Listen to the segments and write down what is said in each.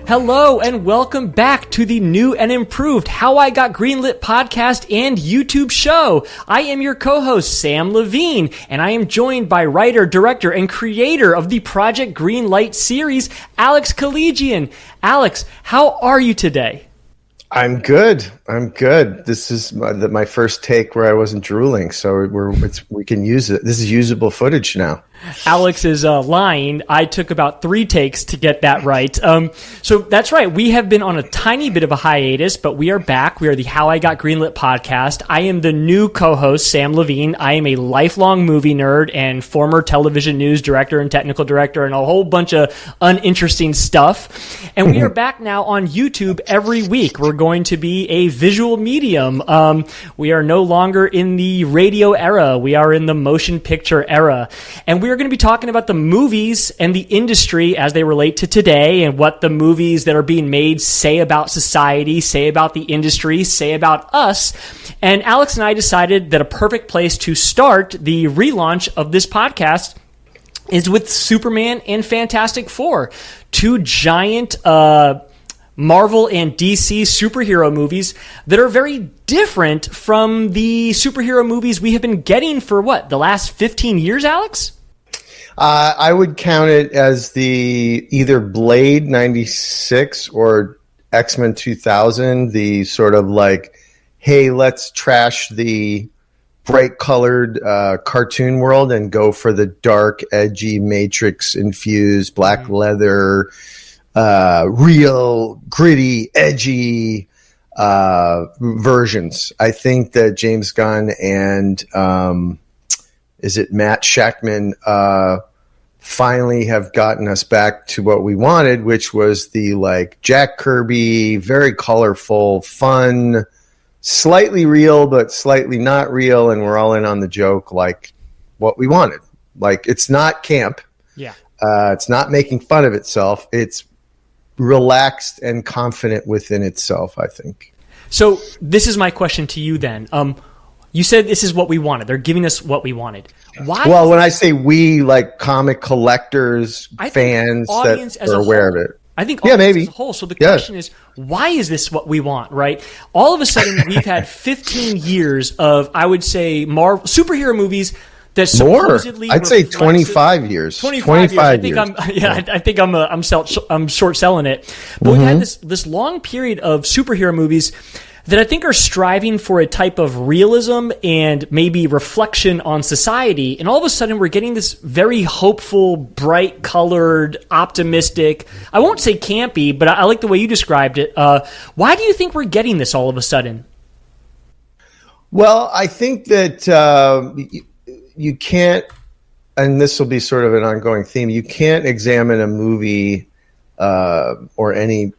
Hello and welcome back to the new and improved How I Got Greenlit podcast and YouTube show. I am your co-host, Sam Levine, and I am joined by writer, director, and creator of the Project Greenlight series, Alex Keledjian. Alex, how are you today? I'm good. This is my first take where I wasn't drooling, so we can use it. This is usable footage now. Alex is lying. I took about 3 takes to get that right. So that's right. We have been on a tiny bit of a hiatus, but we are back. We are the How I Got Greenlit podcast. I am the new co-host, Sam Levine. I am a lifelong movie nerd and former television news director and technical director and a whole bunch of uninteresting stuff. And we are back now on YouTube every week. We're going to be a visual medium. We are no longer in the radio era. We are in the motion picture era. And we're going to be talking about the movies and the industry as they relate to today and what the movies that are being made say about society, say about the industry, say about us. And Alex and I decided that a perfect place to start the relaunch of this podcast is with Superman and Fantastic Four, 2 giant Marvel and DC superhero movies that are very different from the superhero movies we have been getting for the last 15 years, Alex? I would count it as the either Blade 96 or X-Men 2000, the sort of like, hey, let's trash the bright-colored cartoon world and go for the dark, edgy, Matrix-infused, black leather, real, gritty, edgy versions. I think that James Gunn and is it Matt Shackman finally have gotten us back to what we wanted, which was the like Jack Kirby, very colorful, fun, slightly real but slightly not real, and we're all in on the joke, like what we wanted. Like, it's not camp. Yeah. It's not making fun of itself. It's relaxed and confident within itself, I think. So this is my question to you then. You said this is what we wanted. They're giving us what we wanted. Why? Well, when I say we, like comic collectors, fans that are aware of it. I think audience as a whole. So the question is, why is this what we want, right? All of a sudden, we've had 15 years of, I would say, superhero movies that supposedly I'd say 25 years. 25 years. I think I'm short selling it. But we've had this long period of superhero movies that I think are striving for a type of realism and maybe reflection on society. And all of a sudden, we're getting this very hopeful, bright-colored, optimistic, I won't say campy, but I like the way you described it. Why do you think we're getting this all of a sudden? Well, I think that you can't, and this will be sort of an ongoing theme, you can't examine a movie or any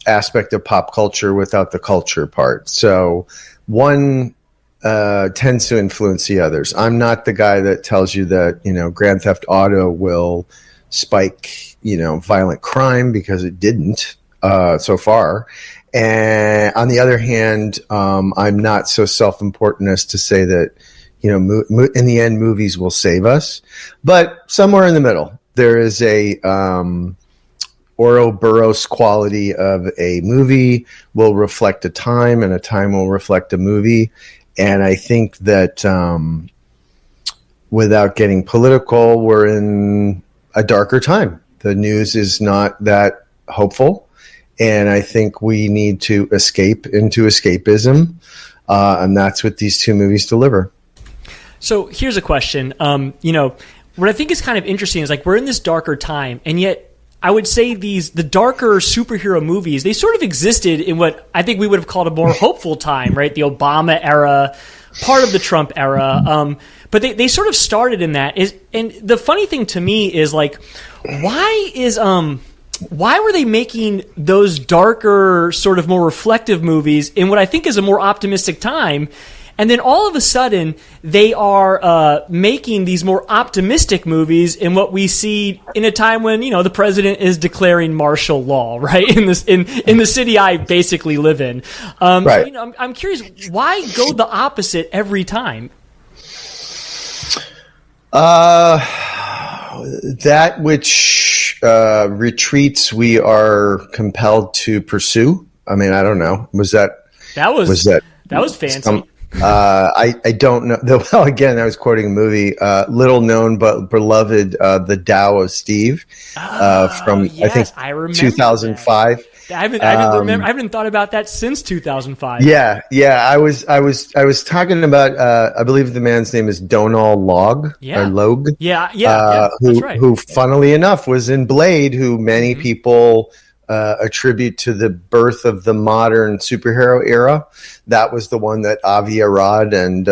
aspect of pop culture without the culture part. So one tends to influence the others. I'm not the guy that tells you that, Grand Theft Auto will spike, violent crime, because it didn't so far. And on the other hand, I'm not so self-important as to say that, in the end, movies will save us. But somewhere in the middle, there is a Ouroboros quality of a movie will reflect a time, and a time will reflect a movie. And I think that without getting political, we're in a darker time. The news is not that hopeful, and I think we need to escape into escapism, and that's what these 2 movies deliver. So here's a question. What I think is kind of interesting is, like, we're in this darker time, and yet I would say the darker superhero movies, they sort of existed in what I think we would have called a more hopeful time, right? The Obama era, part of the Trump era. But they sort of started in that. And the funny thing to me is, like, why were they making those darker, sort of more reflective movies in what I think is a more optimistic time? And then all of a sudden, they are making these more optimistic movies in what we see in a time when, the president is declaring martial law, right? In the city I basically live in. Right. So, I'm curious, why go the opposite every time? That which which retreats we are compelled to pursue. I mean, I don't know. That was fancy. I don't know. Well, again, I was quoting a movie, little known but beloved, The Tao of Steve, from yes, I think I remember 2005. I haven't thought about that since 2005. Yeah. I was talking about. I believe the man's name is Donal Logue. Yeah. Or Logue. Yeah. Who, that's right. who, funnily enough, was in Blade. Who many people attribute to the birth of the modern superhero era. That was the one that Avi Arad and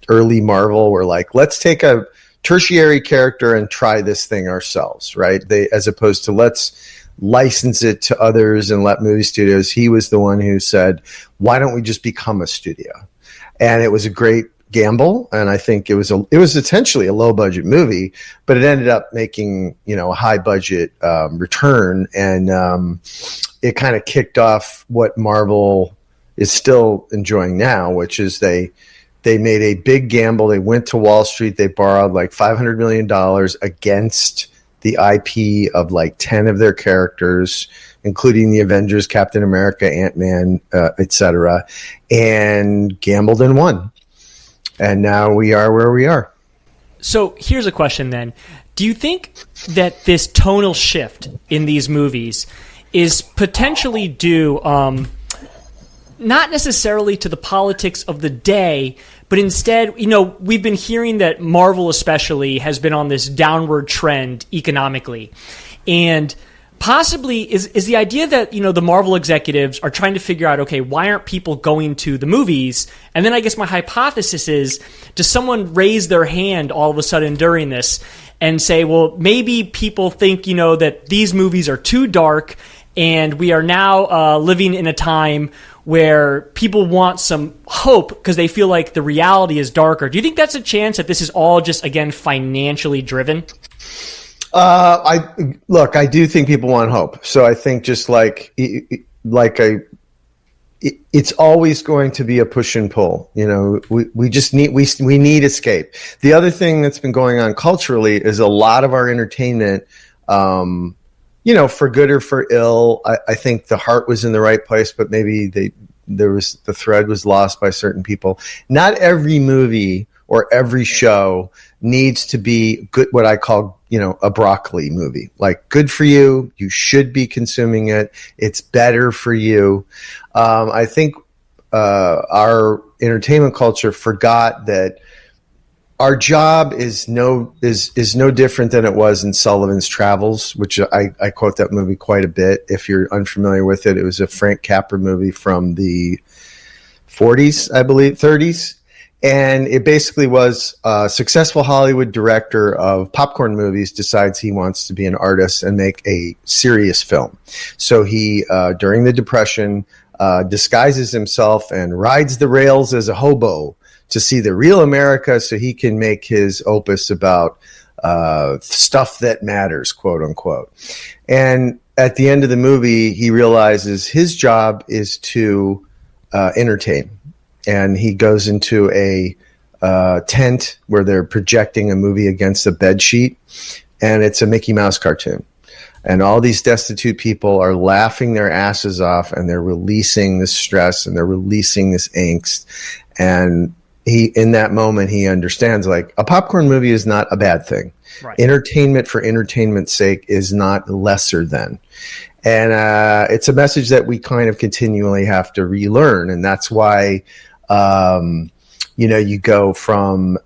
early Marvel were like, let's take a tertiary character and try this thing ourselves, right? As opposed to let's license it to others and let movie studios. He was the one who said, why don't we just become a studio? And it was a great gamble, and I think it was essentially a low budget movie, but it ended up making a high budget return, and it kind of kicked off what Marvel is still enjoying now, which is they made a big gamble. They went to Wall Street. They borrowed like $500 million against the IP of like 10 of their characters, including the Avengers, Captain America, Ant-Man, etc., and gambled and won. And now we are where we are. So here's a question then. Do you think that this tonal shift in these movies is potentially due not necessarily to the politics of the day, but instead, we've been hearing that Marvel especially has been on this downward trend economically. And possibly is the idea that, the Marvel executives are trying to figure out, okay, why aren't people going to the movies? And then I guess my hypothesis is, does someone raise their hand all of a sudden during this and say, well, maybe people think, that these movies are too dark and we are now living in a time where people want some hope because they feel like the reality is darker. Do you think that's a chance that this is all just, again, financially driven? I do think people want hope. So I think just it's always going to be a push and pull. We just need escape. The other thing that's been going on culturally is a lot of our entertainment, for good or for ill. I think the heart was in the right place, but maybe the thread was lost by certain people. Not every movie or every show needs to be good, what I call, a broccoli movie. Like, good for you. You should be consuming it. It's better for you. I think our entertainment culture forgot that our job is no different than it was in Sullivan's Travels, which I quote that movie quite a bit. If you're unfamiliar with it, it was a Frank Capra movie from the 40s, I believe, 30s. And it basically was a successful Hollywood director of popcorn movies decides he wants to be an artist and make a serious film. So he, during the Depression, disguises himself and rides the rails as a hobo to see the real America so he can make his opus about stuff that matters, quote unquote. And at the end of the movie, he realizes his job is to entertain. And he goes into a tent where they're projecting a movie against a bed sheet, and it's a Mickey Mouse cartoon. And all these destitute people are laughing their asses off, and they're releasing this stress, and they're releasing this angst. And in that moment, he understands, like, a popcorn movie is not a bad thing. Right. Entertainment for entertainment's sake is not lesser than. And it's a message that we kind of continually have to relearn. And that's why, you go from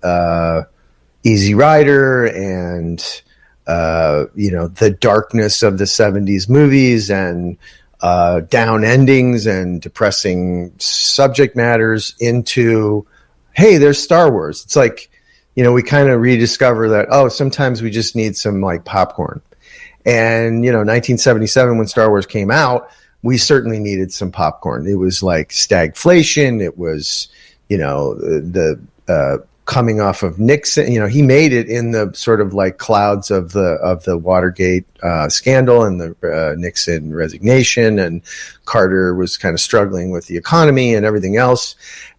Easy Rider and, the darkness of the 70s movies and down endings and depressing subject matters into, hey, there's Star Wars. It's like, we kind of rediscover that, sometimes we just need some like popcorn. And, 1977, when Star Wars came out, we certainly needed some popcorn. It was like stagflation. It was, the coming off of Nixon. He made it in the sort of like clouds of the Watergate scandal and the Nixon resignation. And Carter was kind of struggling with the economy and everything else.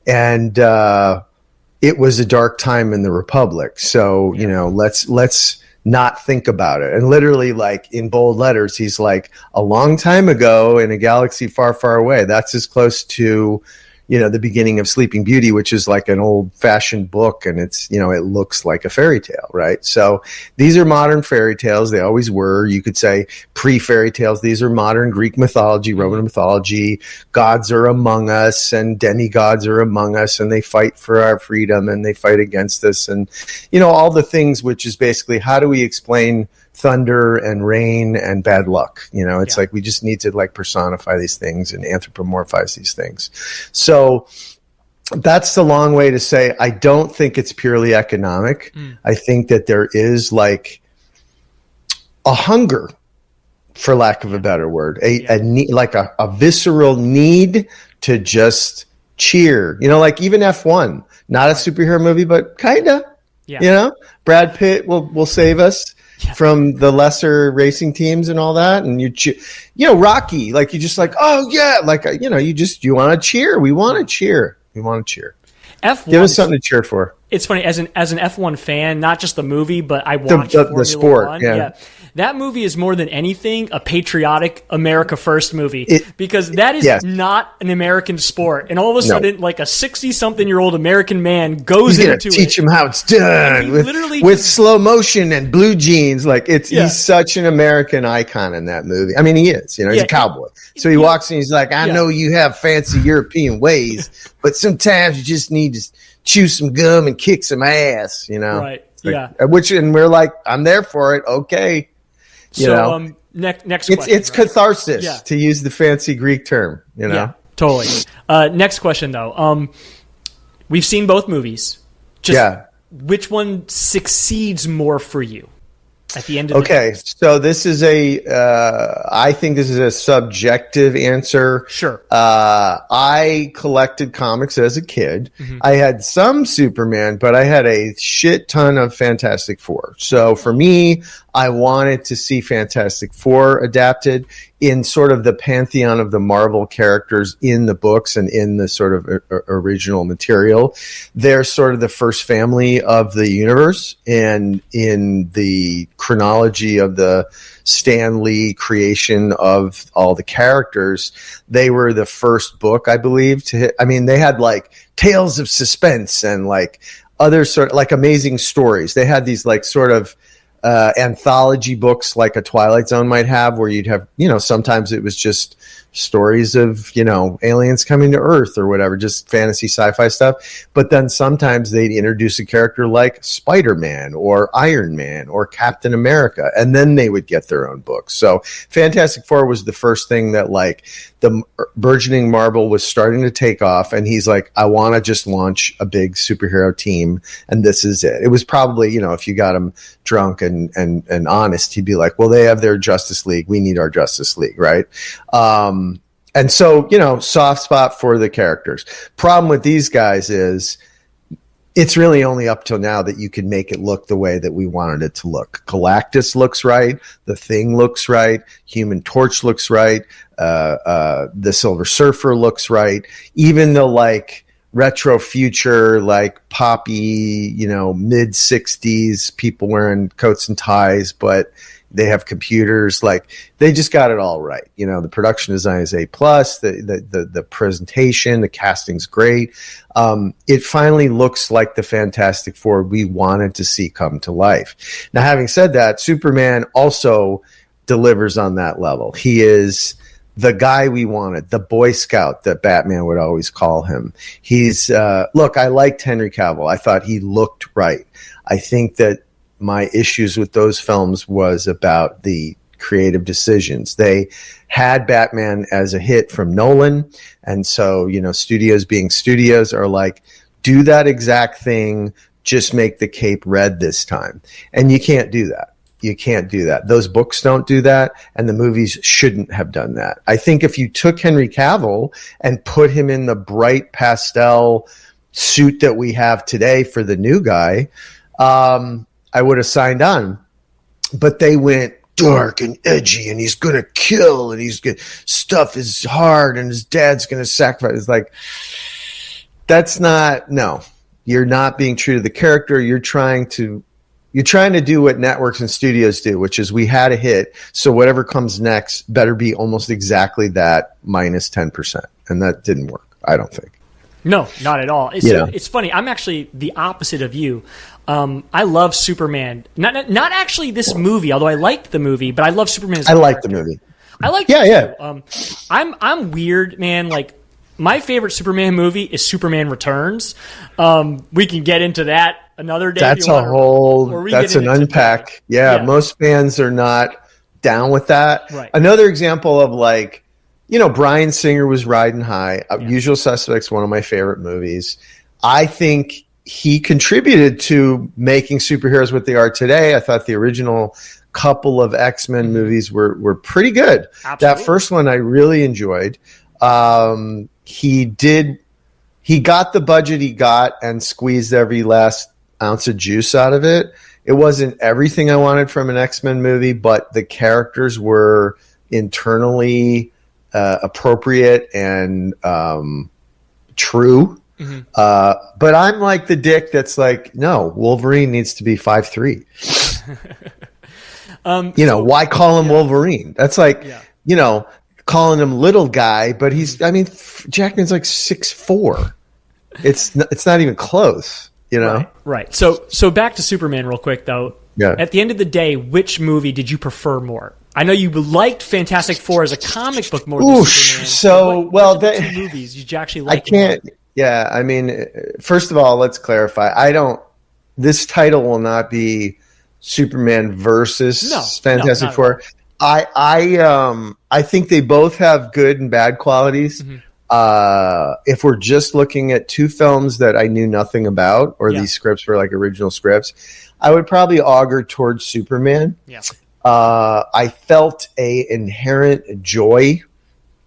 And it was a dark time in the Republic. So, let's not think about it. And literally, like in bold letters, he's like, a long time ago in a galaxy far, far away. That's as close to, the beginning of Sleeping Beauty, which is like an old fashioned book, and it's, it looks like a fairy tale, right? So these are modern fairy tales. They always were. You could say pre-fairy tales. These are modern Greek mythology, Roman mythology. Gods are among us and demigods are among us, and they fight for our freedom and they fight against us. And, all the things, which is basically, how do we explain thunder and rain and bad luck? It's like, we just need to like personify these things and anthropomorphize these things. So that's the long way to say, I don't think it's purely economic. I think that there is like a hunger, for lack of a better word, a need, like a visceral need to just cheer, like even F1, not a superhero movie, but kinda, Brad Pitt will save us from the lesser racing teams and all that. And Rocky, like, you just like, oh yeah, like, you want to cheer. We want to cheer. F1, give us something to cheer for. It's funny, as an F1 fan, not just the movie, but I watch Formula sport. 1. Yeah. That movie is more than anything a patriotic America First movie, because that is not an American sport. And all of a sudden, like a 60-something-year-old American man goes into it. Teach him how it's done with slow motion and blue jeans. Like he's such an American icon in that movie. I mean, he is. He's a cowboy. So he walks in, he's like, I know you have fancy European ways, but sometimes you just need to chew some gum and kick some ass, Right. Like, and we're like, I'm there for it. Okay. Next question. It's catharsis, to use the fancy Greek term, Yeah, totally. Next question though. We've seen both movies. Which one succeeds more for you at the end of the day? So this is I think this is a subjective answer. Sure. I collected comics as a kid. I had some Superman, but I had a shit ton of Fantastic Four. So for me, I wanted to see Fantastic Four adapted in sort of the pantheon of the Marvel characters in the books and in the sort of original material. They're sort of the first family of the universe, and in the chronology of the Stan Lee creation of all the characters, they were the first book, I believe, to hit. I mean, they had like Tales of Suspense and like other sort of like amazing stories. They had these like sort of anthology books like a Twilight Zone might have, where you'd have, sometimes it was just stories of, aliens coming to Earth or whatever, just fantasy sci-fi stuff. But then sometimes they'd introduce a character like Spider-Man or Iron Man or Captain America, and then they would get their own books. So Fantastic Four was the first thing that like the burgeoning Marvel was starting to take off. And he's like, I want to just launch a big superhero team, and this is it. It was probably, if you got him drunk and honest, he'd be like, well, they have their Justice League. We need our Justice League. Right. And so, soft spot for the characters. Problem with these guys is it's really only up till now that you can make it look the way that we wanted it to look. Galactus looks right. The Thing looks right. Human Torch looks right. The Silver Surfer looks right. Even the like retro future, like poppy, mid 60s people wearing coats and ties, but they have computers. Like, they just got it all right. The production design is A+, the presentation, the casting's great. It finally looks like the Fantastic Four we wanted to see come to life. Now, having said that, Superman also delivers on that level. He is the guy we wanted, the Boy Scout that Batman would always call him. He's, look, I liked Henry Cavill. I thought he looked right. I think that my issues with those films was about the creative decisions. They had Batman as a hit from Nolan. And so, studios being studios are like, do that exact thing, just make the cape red this time. And you can't do that. You can't do that. Those books don't do that, and the movies shouldn't have done that. I think if you took Henry Cavill and put him in the bright pastel suit that we have today for the new guy, I would have signed on. But they went dark and edgy, and he's going to kill, and stuff is hard, and his dad's going to sacrifice. It's like, that's not, no. You're not being true to the character. You're trying to You're trying to do what networks and studios do, which is we had a hit, so whatever comes next better be almost exactly that minus 10%. And that didn't work, I don't think. No, not at all. It's funny. I'm actually the opposite of you. I love Superman. Not actually this movie, although I liked the movie, but I love Superman as a character. Like the movie. I like it too. I'm weird, man. Like, my favorite Superman movie is Superman Returns. We can get into that another day. That's that's an unpack. Yeah, most fans are not down with that. Right. Another example of like, Bryan Singer was riding high. Usual Suspects, one of my favorite movies. I think he contributed to making superheroes what they are today. I thought the original couple of X-Men movies were pretty good. Absolutely. That first one I really enjoyed. He got the budget he got and squeezed every last ounce of juice out of it. It wasn't everything I wanted from an X-Men movie, but the characters were internally appropriate and true. Mm-hmm. But I'm like the dick that's like, no, Wolverine needs to be 5'3". Why call him Wolverine? That's like, calling him little guy, but Jackman's like 6'4". It's not even close, Right. So back to Superman real quick though. Yeah. At the end of the day, which movie did you prefer more? I know you liked Fantastic Four as a comic book more than Superman. So, two movies did you actually like? I can't. Yeah, first of all, let's clarify. This title will not be Superman versus Fantastic Four. I think they both have good and bad qualities. Mm-hmm. If we're just looking at two films that I knew nothing about, or these scripts were like original scripts, I would probably augur towards Superman. Yeah. I felt a inherent joy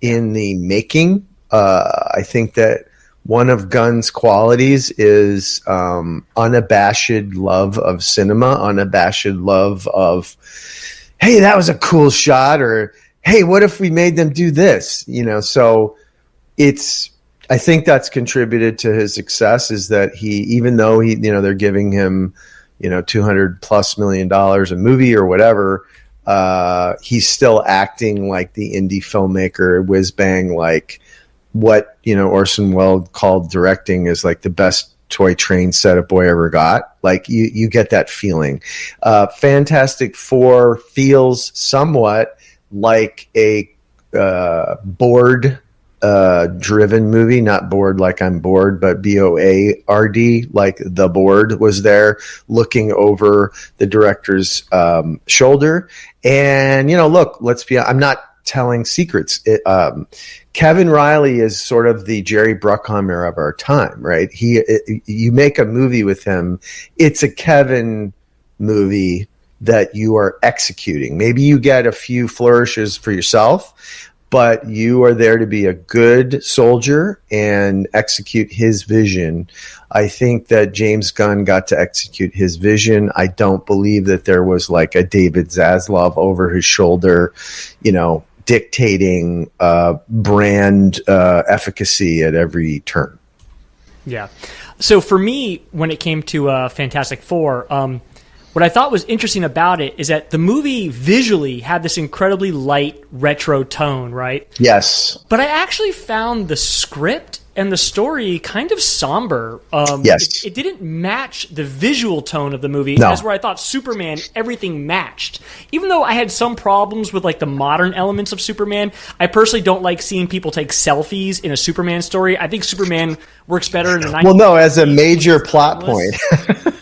in the making. I think that one of Gunn's qualities is unabashed love of cinema, unabashed love of, hey, that was a cool shot, or hey, what if we made them do this? So I think that's contributed to his success, is that even though they're giving him, $200+ million a movie or whatever, he's still acting like the indie filmmaker, whiz bang, like what, Orson Welles called directing is like the best toy train setup boy ever got. Like you get that feeling. Fantastic Four feels somewhat like a board driven movie, not bored like I'm bored, but BOARD, like the board was there looking over the director's shoulder. And, look, I'm not telling secrets. Kevin Reilly is sort of the Jerry Bruckheimer of our time, right? You make a movie with him, it's a Kevin movie that you are executing. Maybe you get a few flourishes for yourself, but you are there to be a good soldier and execute his vision. I think that James Gunn got to execute his vision. I don't believe that there was like a David Zaslav over his shoulder, dictating brand efficacy at every turn. Yeah. So for me, when it came to Fantastic Four, what I thought was interesting about it is that the movie visually had this incredibly light retro tone, right? Yes. But I actually found the script and the story kind of somber. Yes. It didn't match the visual tone of the movie. No. That's where I thought Superman, everything matched. Even though I had some problems with like the modern elements of Superman, I personally don't like seeing people take selfies in a Superman story. I think Superman works better in the 1990s. Well, no, as a major plot point.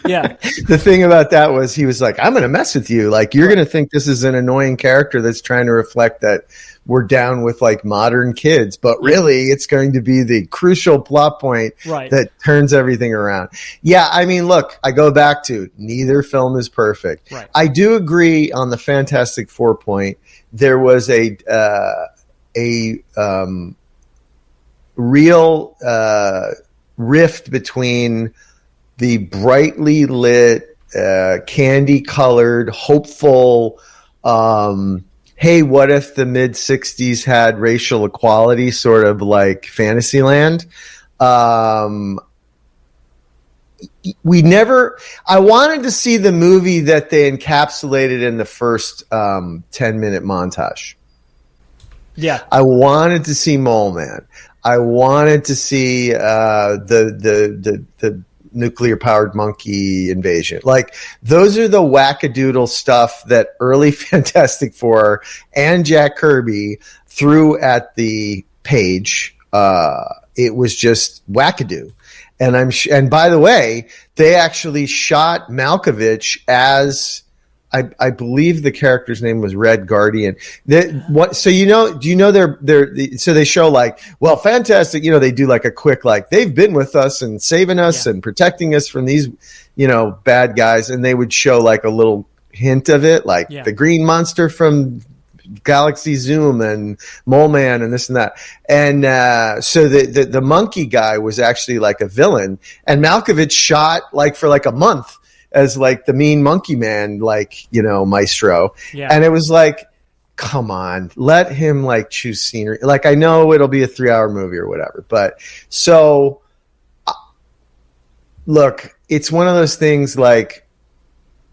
Yeah. The thing about that was he was like, I'm going to mess with you. Like, you're going to think this is an annoying character that's trying to reflect that we're down with like modern kids, but really it's going to be the crucial plot point that turns everything around. Yeah. Look, I go back to neither film is perfect. Right. I do agree on the Fantastic Four point. There was a real rift between the brightly lit, candy-colored, hopeful, hey, what if the mid-'60s had racial equality, sort of like Fantasyland, I wanted to see the movie that they encapsulated in the first 10-minute montage. Yeah. I wanted to see Mole Man. I wanted to see the nuclear powered monkey invasion. Like, those are the wackadoodle stuff that early Fantastic Four and Jack Kirby threw at the page. It was just wackadoo. And and by the way, they actually shot Malkovich as, I believe the character's name was Red Guardian. So so they show like, well, fantastic. They do like a quick, like, they've been with us and saving us and protecting us from these, bad guys. And they would show like a little hint of it, like the green monster from Galaxy Zoom and Mole Man and this and that. And so the monkey guy was actually like a villain, and Malkovich shot like for like a month as like the mean monkey man, like, maestro. Yeah. And it was like, come on, let him like choose scenery. Like, I know it'll be a 3-hour movie or whatever, but so look, it's one of those things, like,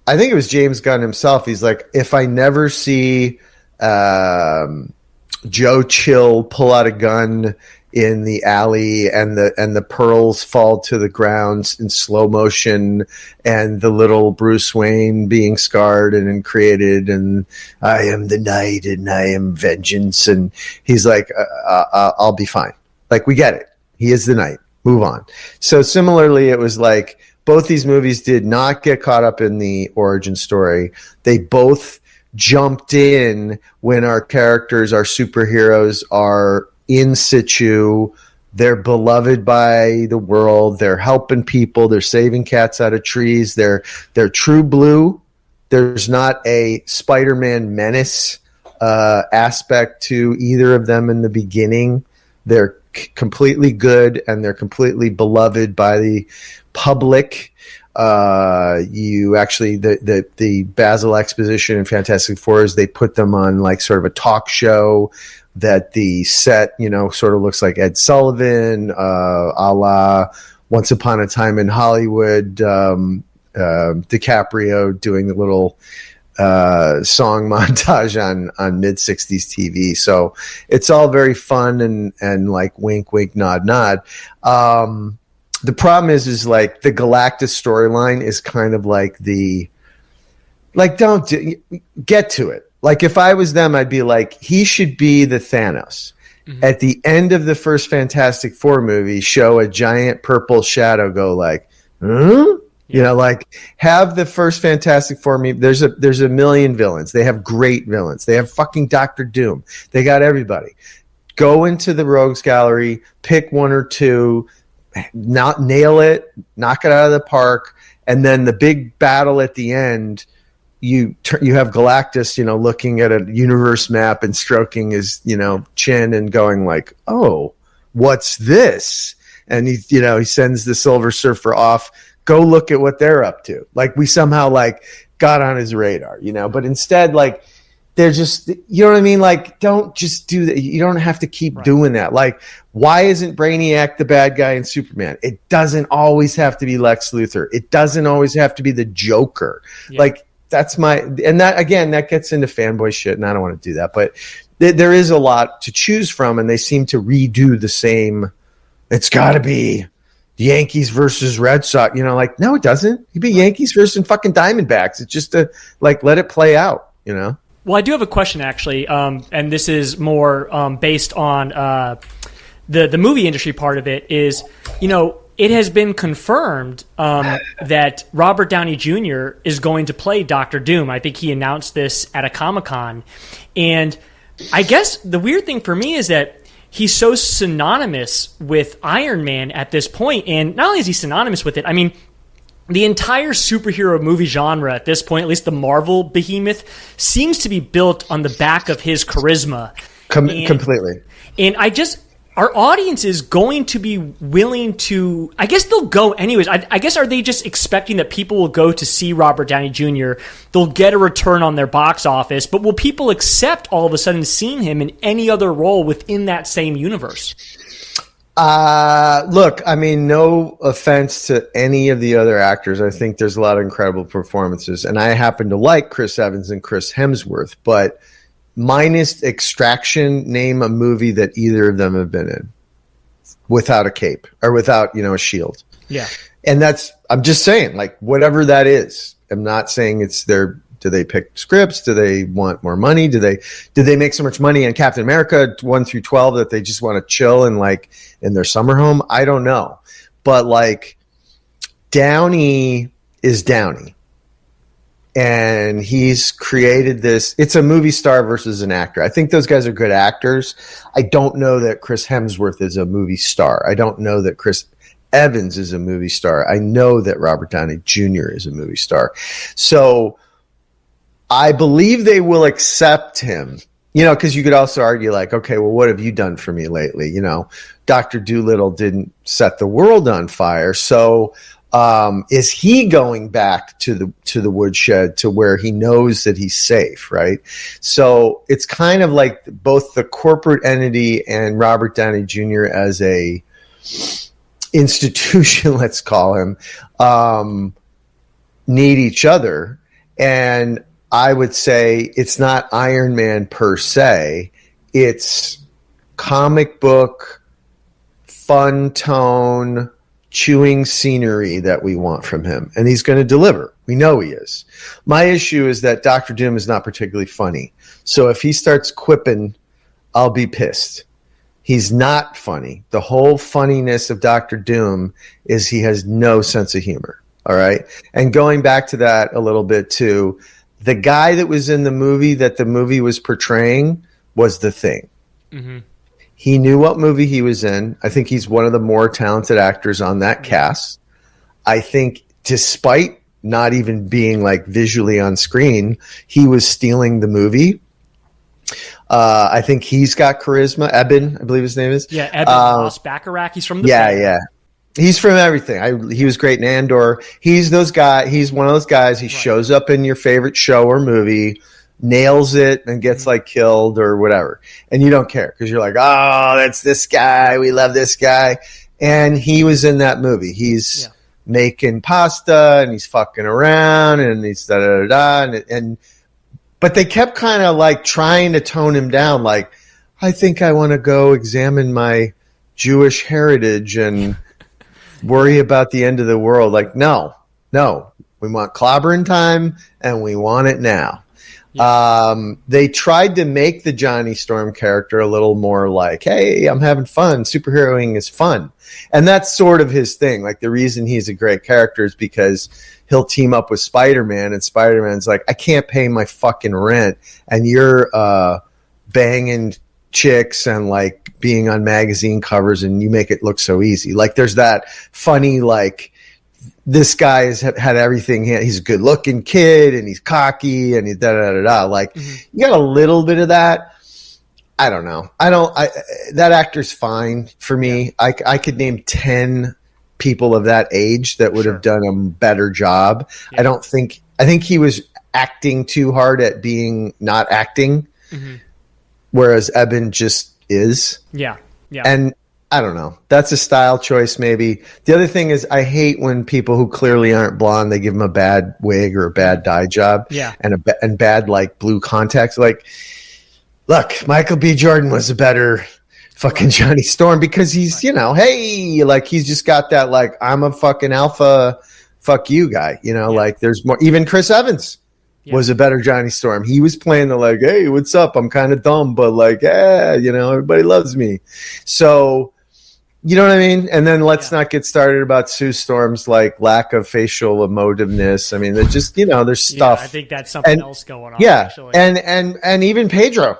I think it was James Gunn himself. He's like, if I never see Joe Chill pull out a gun in the alley and the pearls fall to the ground in slow motion, and the little Bruce Wayne being scarred and created, and I am the night and I am vengeance, and he's like, I'll be fine. Like, we get it. He is the night. Move on. So similarly, it was like, both these movies did not get caught up in the origin story. They both jumped in when our characters, our superheroes, are in situ. They're beloved by the world. They're helping people. They're saving cats out of trees. They're true blue. There's not a Spider-Man menace aspect to either of them in the beginning. They're completely good, and they're completely beloved by the public. You actually, the Basil Exposition and Fantastic Fours, they put them on like sort of a talk show that the set, sort of looks like Ed Sullivan, a la Once Upon a Time in Hollywood, DiCaprio doing the little song montage on mid-60s TV. So it's all very fun and like wink, wink, nod, nod. The problem is like the Galactus storyline is kind of like get to it. Like, if I was them, I'd be like, he should be the Thanos. Mm-hmm. At the end of the first Fantastic Four movie, show a giant purple shadow go like, huh? Yeah. Like, have the first Fantastic Four movie. There's a million villains. They have great villains. They have fucking Doctor Doom. They got everybody. Go into the Rogues Gallery, pick one or two, not nail it, knock it out of the park, and then the big battle at the end, you have Galactus, looking at a universe map and stroking his, chin and going like, oh, what's this? And he sends the Silver Surfer off. Go look at what they're up to. Like, we somehow like got on his radar, but instead, like, they're just, you know what I mean? Like, don't just do that. You don't have to keep doing that. Like, why isn't Brainiac the bad guy in Superman? It doesn't always have to be Lex Luthor. It doesn't always have to be the Joker. Yeah. Like, that's and that, again, that gets into fanboy shit, and I don't want to do that. But there is a lot to choose from, and they seem to redo the same. It's got to be Yankees versus Red Sox. Like, no, it doesn't. It'd be Yankees versus fucking Diamondbacks. It's just like, let it play out, Well, I do have a question, actually, and this is more based on the movie industry part of it. Is, it has been confirmed that Robert Downey Jr. is going to play Doctor Doom. I think he announced this at a Comic-Con. And I guess the weird thing for me is that he's so synonymous with Iron Man at this point. And not only is he synonymous with it, I mean, the entire superhero movie genre at this point, at least the Marvel behemoth, seems to be built on the back of his charisma. Completely. And our audience is going to be willing to, I guess they'll go anyways. I guess, are they just expecting that people will go to see Robert Downey Jr., they'll get a return on their box office, but will people accept all of a sudden seeing him in any other role within that same universe? Look, I mean, no offense to any of the other actors. I think there's a lot of incredible performances, and I happen to like Chris Evans and Chris Hemsworth, but minus Extraction, name a movie that either of them have been in without a cape or without, a shield. Yeah. And I'm just saying, like, whatever that is. I'm not saying it's do they pick scripts? Do they want more money? Did they make so much money in Captain America 1 through 12 that they just want to chill and like in their summer home? I don't know. But like Downey is Downey. And he's created this. It's a movie star versus an actor. I think those guys are good actors. I don't know that Chris Hemsworth is a movie star. I don't know that Chris Evans is a movie star. I know that Robert Downey Jr. is a movie star. So I believe they will accept him, because you could also argue like, okay, well, what have you done for me lately? Dr. Dolittle didn't set the world on fire. So is he going back to the woodshed to where he knows that he's safe, right? So it's kind of like both the corporate entity and Robert Downey Jr. as a institution, let's call him, need each other. And I would say it's not Iron Man per se. It's comic book, fun tone, chewing scenery that we want from him. And he's going to deliver. We know he is. My issue is that Dr. Doom is not particularly funny. So if he starts quipping, I'll be pissed. He's not funny. The whole funniness of Dr. Doom is he has no sense of humor. All right. And going back to that a little bit too, the guy that was in the movie that the movie was portraying was the Thing. Mm-hmm. He knew what movie he was in. I think he's one of the more talented actors on that cast. I think despite not even being like visually on screen, he was stealing the movie. I think he's got charisma. Eben, I believe his name is. Yeah, Eben Ross Bacharach. He's from the Yeah. He's from everything. He was great in Andor. He's one of those guys. He shows up in your favorite show or movie, nails it, and gets like killed or whatever. And you don't care because you're like, oh, that's this guy. We love this guy. And he was in that movie. He's making pasta and he's fucking around and he's da-da-da-da. But they kept kind of like trying to tone him down. Like, I think I want to go examine my Jewish heritage and worry about the end of the world. Like, no, we want clobbering time and we want it now. Yeah. They tried to make the Johnny Storm character a little more like, hey, I'm having fun. Superheroing is fun. And that's sort of his thing. Like the reason he's a great character is because he'll team up with Spider-Man and Spider-Man's like, I can't pay my fucking rent. And you're banging chicks and like being on magazine covers and you make it look so easy. Like there's that funny, like this guy has had everything. He's a good looking kid and he's cocky and he's da-da-da-da. Like you got a little bit of that. I don't know. That actor's fine for me. I could name 10 people of that age that would have done a better job. Yeah. I think he was acting too hard at being not acting. Mm-hmm. Whereas Eben just is. Yeah. And I don't know. That's a style choice, maybe. The other thing is I hate when people who clearly aren't blonde, they give them a bad wig or a bad dye job. Yeah. And bad, like, blue contacts. Like, look, Michael B. Jordan was a better fucking Johnny Storm because he's, hey, like, he's just got that, like, I'm a fucking alpha, fuck you guy. Like, there's more. Even Chris Evans. Was a better Johnny Storm. He was playing the like, hey, what's up? I'm kind of dumb, but like, everybody loves me. So, you know what I mean? And then let's not get started about Sue Storm's like lack of facial emotiveness. I mean, they're just, there's stuff. I think that's something else going on. Yeah. Actually. And even Pedro.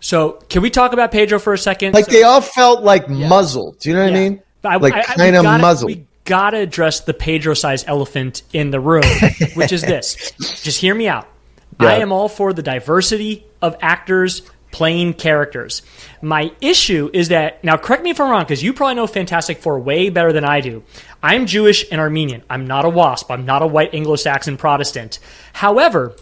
So can we talk about Pedro for a second? Like they all felt like muzzled. Do you know what I mean? Like kind of muzzled. Gotta address the Pedro-sized elephant in the room, which is this. Just hear me out. Yeah. I am all for the diversity of actors playing characters. My issue is that, now correct me if I'm wrong, because you probably know Fantastic Four way better than I do. I'm Jewish and Armenian. I'm not a WASP. I'm not a white Anglo-Saxon Protestant. However,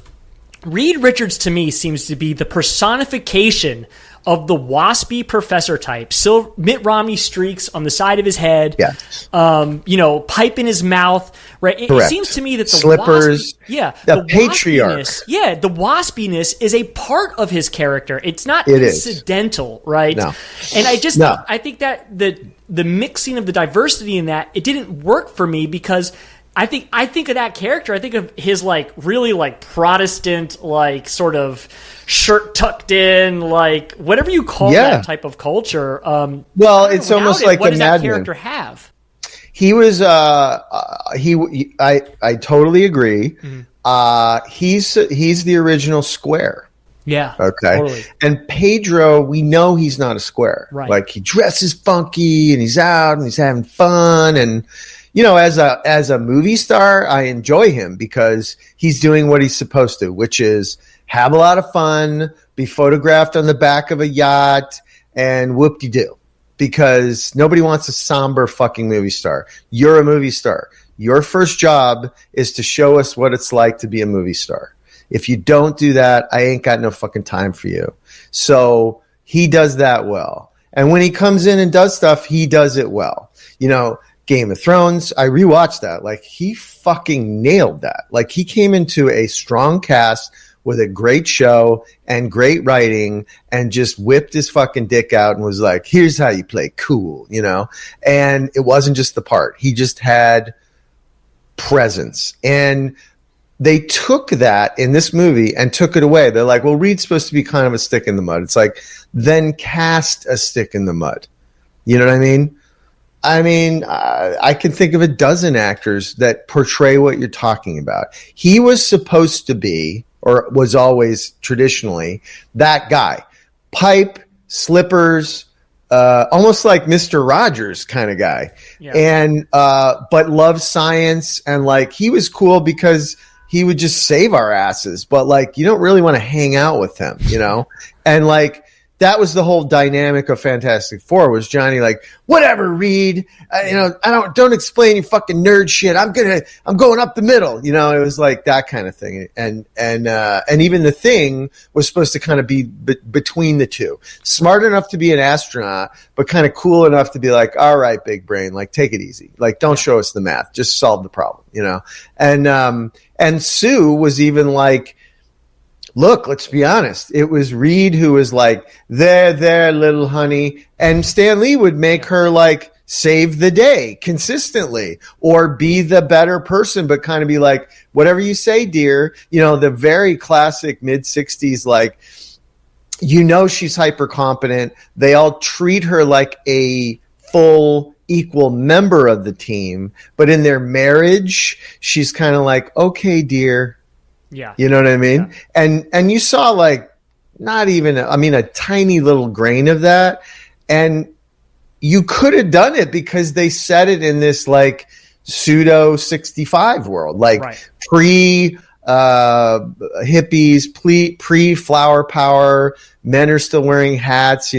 Reed Richards to me seems to be the personification of the waspy professor type. Mitt Romney streaks on the side of his head. Yes. Pipe in his mouth. Right. It seems to me that the slippers. The patriarch. The waspiness is a part of his character. It's not it incidental, right? No. And I think that the mixing of the diversity in that, it didn't work for me because I think of that character. I think of his like really like Protestant, like sort of shirt tucked in, like whatever you call that type of culture. It's almost like what does that Mad character Men. have? He was. I totally agree. Mm-hmm. He's the original Square. Yeah. Okay. Totally. And Pedro, we know he's not a Square. Right. Like he dresses funky and he's out and he's having fun and. As a movie star, I enjoy him because he's doing what he's supposed to, which is have a lot of fun, be photographed on the back of a yacht, and whoop-de-doo. Because nobody wants a somber fucking movie star. You're a movie star. Your first job is to show us what it's like to be a movie star. If you don't do that, I ain't got no fucking time for you. So he does that well. And when he comes in and does stuff, he does it well. Game of Thrones, I rewatched that. Like, he fucking nailed that. Like, he came into a strong cast with a great show and great writing and just whipped his fucking dick out and was like, here's how you play cool, And it wasn't just the part. He just had presence. And they took that in this movie and took it away. They're like, well, Reed's supposed to be kind of a stick in the mud. It's like, then cast a stick in the mud. You know what I mean? I can think of a dozen actors that portray what you're talking about. He was supposed to be, or was always traditionally, that guy. Pipe, slippers, almost like Mr. Rogers kind of guy. Yeah. And but loved science, and like he was cool because he would just save our asses. But like you don't really want to hang out with him, And like that was the whole dynamic of Fantastic Four. Was Johnny like, whatever, Reed, don't explain your fucking nerd shit. I'm going up the middle. It was like that kind of thing. And even the Thing was supposed to kind of be between the two, smart enough to be an astronaut, but kind of cool enough to be like, all right, big brain, like take it easy. Like, don't show us the math, just solve the problem, And Sue was even like, look, let's be honest. It was Reed who was like, there, little honey. And Stan Lee would make her like save the day consistently or be the better person, but kind of be like, whatever you say, dear. The very classic mid-60s, like, she's hyper competent. They all treat her like a full equal member of the team. But in their marriage, she's kind of like, okay, dear. Yeah. You know what I mean? Yeah. And you saw like not even a tiny little grain of that. And you could have done it because they set it in this like pseudo 65 world, like pre hippies, pre flower power, men are still wearing hats,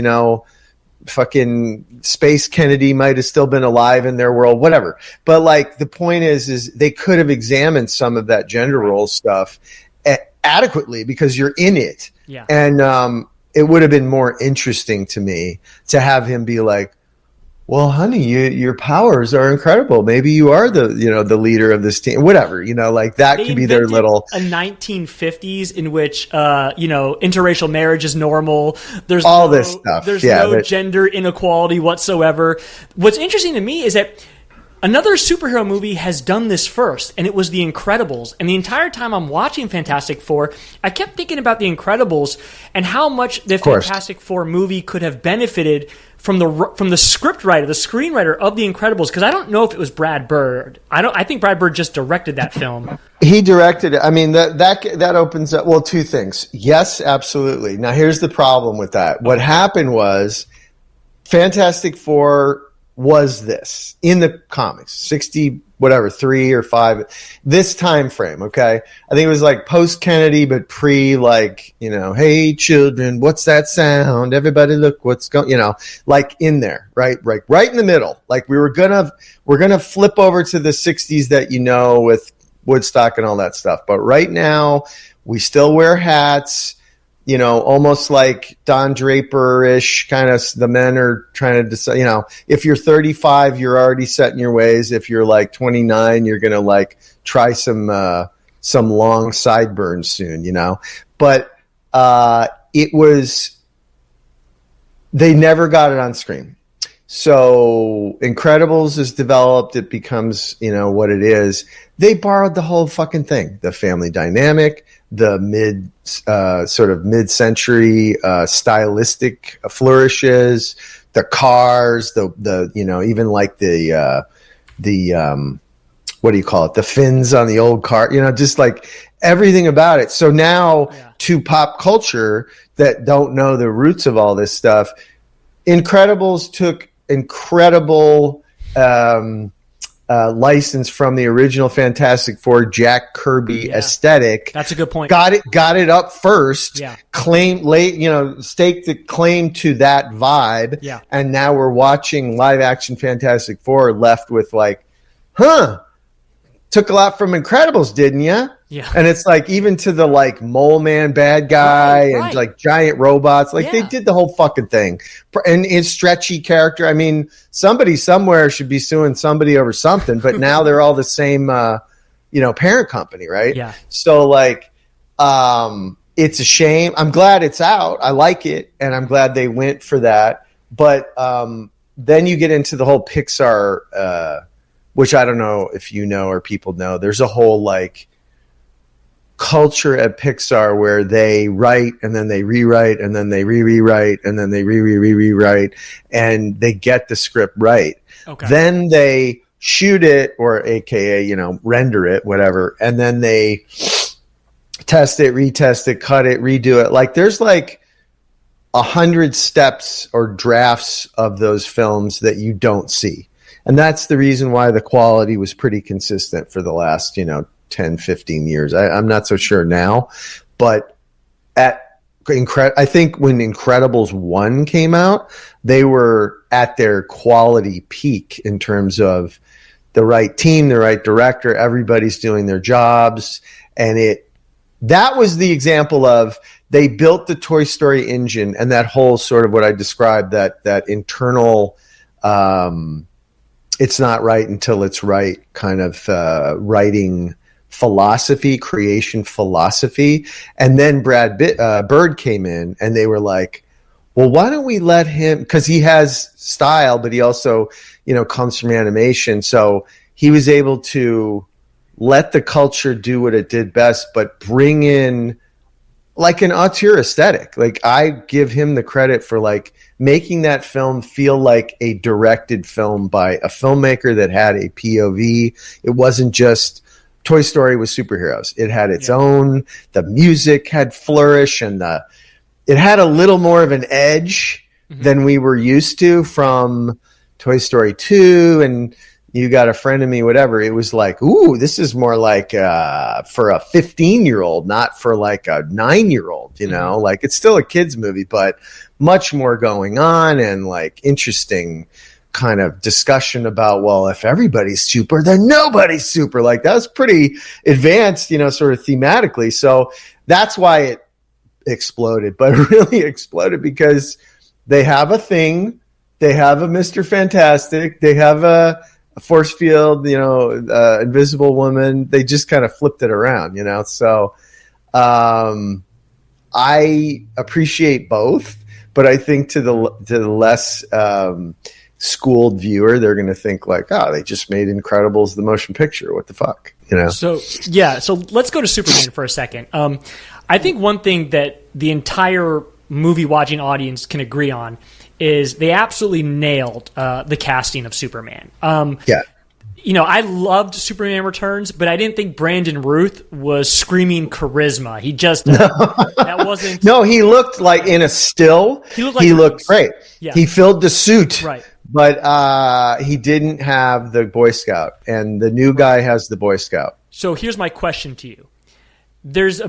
fucking Space Kennedy might have still been alive in their world, whatever. But like the point is they could have examined some of that gender role stuff adequately because you're in it. Yeah. And it would have been more interesting to me to have him be like, well, honey, your powers are incredible. Maybe you are the leader of this team, whatever, like that could be their little. A 1950s in which, interracial marriage is normal. There's all this stuff. There's no gender inequality whatsoever. What's interesting to me is that another superhero movie has done this first, and it was The Incredibles. And the entire time I'm watching Fantastic Four, I kept thinking about The Incredibles and how much the Fantastic Four movie could have benefited from the script writer, the screenwriter of The Incredibles, because I don't know if it was Brad Bird. I think Brad Bird just directed that film. He directed it. I mean, that opens up, well, two things. Yes, absolutely. Now, here's the problem with that. What happened was Fantastic Four was this in the comics, 60 whatever 3 or 5, this time frame. Okay, I think it was like post Kennedy but pre, like, hey children, what's that sound, everybody look what's going, like in there, right in the middle. Like we're gonna flip over to the 60s that with Woodstock and all that stuff. But right now, we still wear hats, you know, almost like Don Draper-ish kind of. The men are trying to decide, you know, if you're 35, you're already set in your ways. If you're like 29, you're going to like try some long sideburns soon, you know. But they never got it on screen. So Incredibles is developed. It becomes, you know, what it is. They borrowed the whole fucking thing. The family dynamic, the sort of mid-century stylistic flourishes, the cars, the you know, even like the what do you call it? The fins on the old car, you know, just like everything about it. So now to pop culture that don't know the roots of all this stuff, Incredibles took incredible license from the original Fantastic Four Jack Kirby aesthetic. That's a good point. Got it up first. Yeah. Staked the claim to that vibe. Yeah. And now we're watching live action Fantastic Four left with like, took a lot from Incredibles, didn't you? Yeah. And it's like, even to the like mole man bad guy and like giant robots, like they did the whole fucking thing. And it's stretchy character. I mean, somebody somewhere should be suing somebody over something, but now they're all the same, parent company, right? Yeah. So like, it's a shame. I'm glad it's out. I like it. And I'm glad they went for that. But then you get into the whole Pixar, which I don't know if you know or people know. There's a whole like culture at Pixar where they write and then they rewrite and then they rewrite and then they rewrite and they get the script right. Okay. Then they shoot it, or AKA, you know, render it, whatever, and then they test it, retest it, cut it, redo it. Like there's like 100 steps or drafts of those films that you don't see. And that's the reason why the quality was pretty consistent for the last, 10, 15 years. I'm not so sure now, but I think when Incredibles 1 came out, they were at their quality peak in terms of the right team, the right director, everybody's doing their jobs. And that was the example of they built the Toy Story engine and that whole sort of what I described, that internal, it's not right until it's right kind of writing philosophy, creation philosophy. And then Brad Bird came in and they were like, well, why don't we let him, because he has style, but he also, comes from animation. So he was able to let the culture do what it did best, but bring in like an auteur aesthetic. Like I give him the credit for like making that film feel like a directed film by a filmmaker that had a POV. It wasn't just Toy Story with superheroes. It had its own, the music had flourish and it had a little more of an edge than we were used to from Toy Story 2 and You Got a Friend in Me, whatever. It was like, ooh, this is more like for a 15-year-old, not for like a 9-year-old, like it's still a kid's movie, but much more going on and like interesting kind of discussion about, well, if everybody's super, then nobody's super. Like that was pretty advanced, sort of thematically. So that's why it exploded, but it really exploded because they have a thing. They have a Mr. Fantastic. They have a force field, Invisible Woman. They just kind of flipped it around, So I appreciate both, but I think to the less schooled viewer, they're going to think like, oh, they just made Incredibles the motion picture. What the fuck, So let's go to Superman for a second. I think one thing that the entire movie watching audience can agree on is they absolutely nailed the casting of Superman. I loved Superman Returns, but I didn't think Brandon Routh was screaming charisma. He just that wasn't. No, he looked like in a still. He looked great. Yeah. He filled the suit, right? But he didn't have the Boy Scout, and the new guy has the Boy Scout. So here's my question to you: There's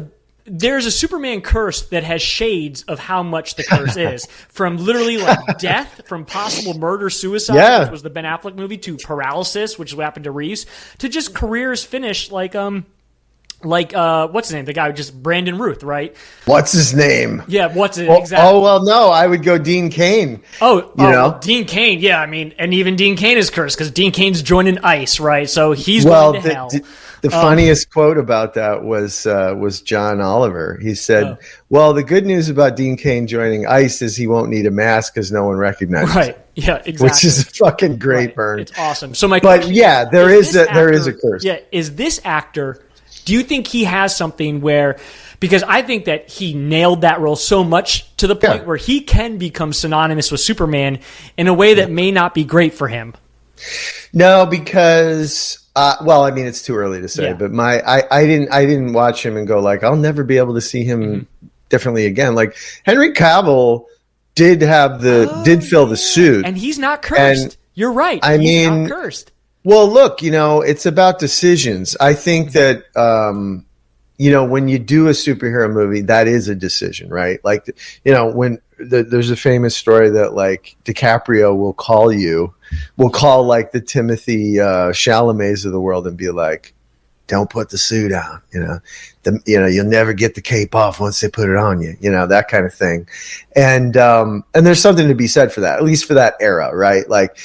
there's a Superman curse that has shades of how much the curse is, from literally like death, from possible murder, suicide, which was the Ben Affleck movie, to paralysis, which is what happened to Reeves, to just careers finished like what's his name? The guy who just Brandon Ruth, right? What's his name? Yeah, what's it well, exactly? Oh well, no, I would go Dean Cain. You know, Dean Cain. Yeah, I mean, and even Dean Cain is cursed because Dean Cain's joining ICE, right? So he's going to hell. The funniest quote about that was John Oliver. He said, "Well, the good news about Dean Cain joining ICE is he won't need a mask because no one recognizes him." Right? Yeah, exactly. Which is a fucking great burn. It's awesome. So my but question yeah, there is a curse. Yeah, is this actor? Do you think he has something where, because I think that he nailed that role so much to the point where he can become synonymous with Superman in a way that may not be great for him? No, because well, I mean, it's too early to say, but I didn't watch him and go like, I'll never be able to see him differently again. Like Henry Cavill did fill the suit, and he's not cursed. And you're right. He's not cursed. Well, look, you know, it's about decisions. I think that, you know, when you do a superhero movie, that is a decision, right? Like, you know, when there's a famous story that like DiCaprio will call like the Timothy Chalamets of the world and be like, don't put the suit on, you know, you'll never get the cape off once they put it on you, you know, that kind of thing. And there's something to be said for that, at least for that era, right? Like,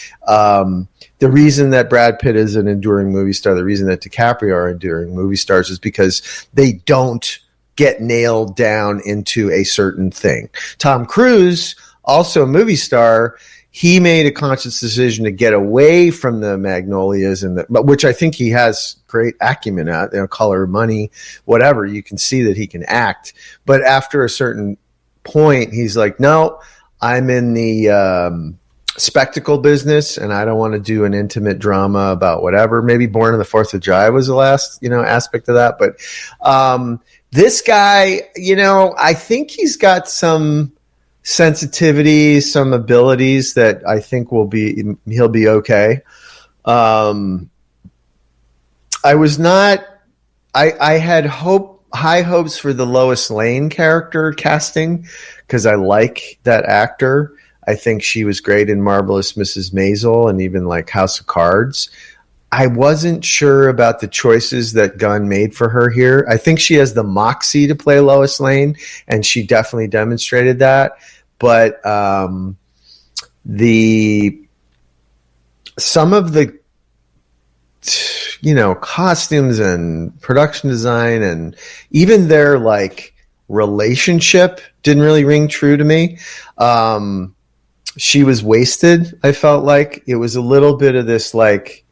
the reason that Brad Pitt is an enduring movie star, the reason that DiCaprio are enduring movie stars is because they don't get nailed down into a certain thing. Tom Cruise, also a movie star, he made a conscious decision to get away from the Magnolias but which I think he has great acumen at, you know, color, money, whatever. You can see that he can act. But after a certain point, he's like, no, I'm in the spectacle business and I don't want to do an intimate drama about whatever. Maybe Born on the 4th of July was the last, you know, aspect of that. But this guy, you know, I think he's got some sensitivity, some abilities that I think he'll be okay. I had high hopes for the Lois Lane character casting because I like that actor. I think she was great in Marvelous Mrs. Maisel and even like House of Cards. I wasn't sure about the choices that Gunn made for her here. I think she has the moxie to play Lois Lane, and she definitely demonstrated that. But some of the, you know, costumes and production design and even their like relationship didn't really ring true to me. She was wasted. I felt like it was a little bit of this like,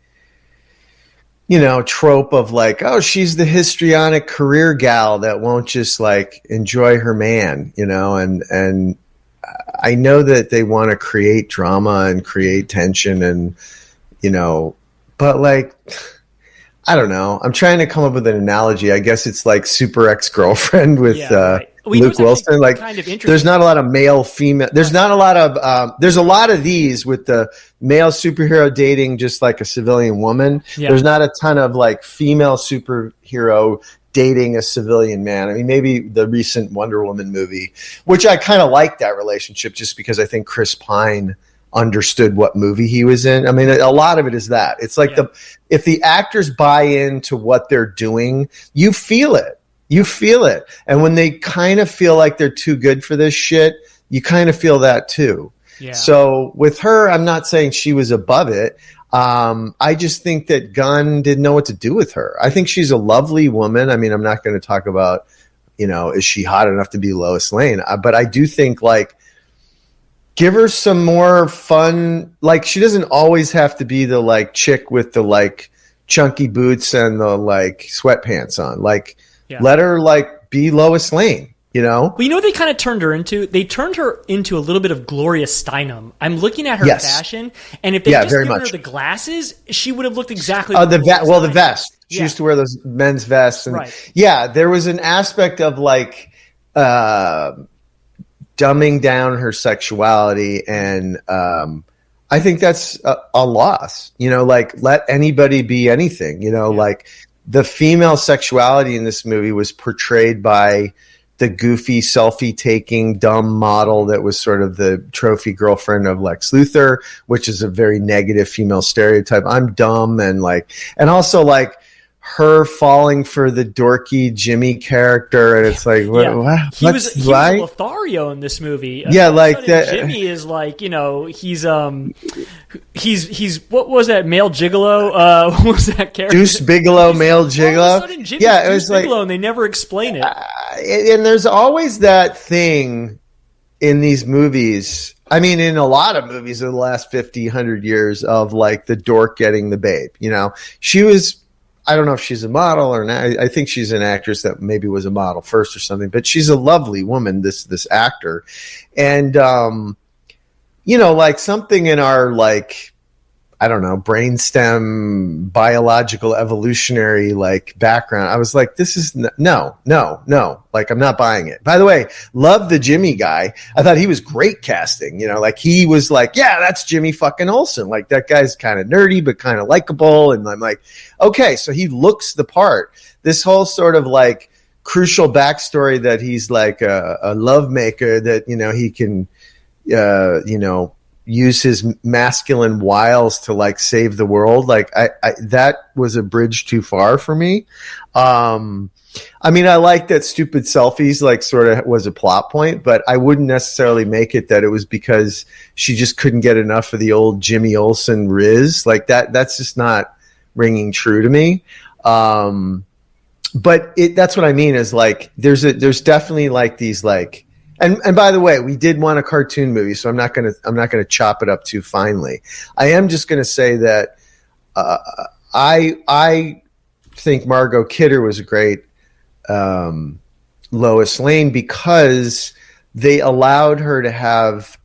you know, trope of like, oh, she's the histrionic career gal that won't just like enjoy her man, you know, and I know that they want to create drama and create tension and, you know, but like, I don't know. I'm trying to come up with an analogy. I guess it's like Super Ex-Girlfriend with Luke Wilson. Like, kind of there's not a lot of male female. There's not a lot of. There's a lot of these with the male superhero dating just like a civilian woman. Yeah. There's not a ton of like female superhero dating a civilian man. I mean, maybe the recent Wonder Woman movie, which I kind of like that relationship, just because I think Chris Pine understood what movie he was in. I mean, a lot of it is that. It's like if the actors buy into what they're doing, you feel it. You feel it. And when they kind of feel like they're too good for this shit, you kind of feel that too. Yeah. So with her, I'm not saying she was above it. I just think that Gunn didn't know what to do with her. I think she's a lovely woman. I mean, I'm not going to talk about, you know, is she hot enough to be Lois Lane? But I do think like, give her some more fun. Like, she doesn't always have to be the like chick with the like chunky boots and the like sweatpants on. Like, let her like be Lois Lane, you know? Well, you know what they kind of turned her into? They turned her into a little bit of Gloria Steinem. I'm looking at her fashion, and if they just given her the glasses, she would have looked exactly like the vest. She used to wear those men's vests. And there was an aspect of like dumbing down her sexuality, and I think that's a loss. You know, like, let anybody be anything. You know, like, the female sexuality in this movie was portrayed by the goofy selfie taking dumb model that was sort of the trophy girlfriend of Lex Luthor, which is a very negative female stereotype. I'm dumb, and also like her falling for the dorky Jimmy character, and it's like, what? He was a Lothario in this movie. Yeah, like that. Jimmy is like, he's what was that, male gigolo? What was that character? Deuce Bigelow, male gigolo. All of a sudden, Jimmy's yeah, it Deuce was like Bigelow, and they never explain it. And there's always that thing in these movies. I mean, in a lot of movies of the last 50, 100 years of like the dork getting the babe. She was. I don't know if she's a model or not. I think she's an actress that maybe was a model first or something, but she's a lovely woman, this actor. And, like something in our, like, I don't know, brainstem, biological, evolutionary, like, background. I was like, this is no. Like, I'm not buying it. By the way, love the Jimmy guy. I thought he was great casting. Like he was like, yeah, that's Jimmy fucking Olsen. Like that guy's kind of nerdy, but kind of likable. And I'm like, okay, so he looks the part. This whole sort of like crucial backstory that he's like a love maker, that, he can, use his masculine wiles to like save the world. Like I that was a bridge too far for me. I mean, I like that stupid selfies like sort of was a plot point, but I wouldn't necessarily make it that it was because she just couldn't get enough of the old Jimmy Olsen riz. Like that's just not ringing true to me. But that's what I mean is like there's definitely like these like. And by the way, we did want a cartoon movie, so I'm not gonna chop it up too finely. I am just gonna say that I think Margot Kidder was a great Lois Lane because they allowed her to have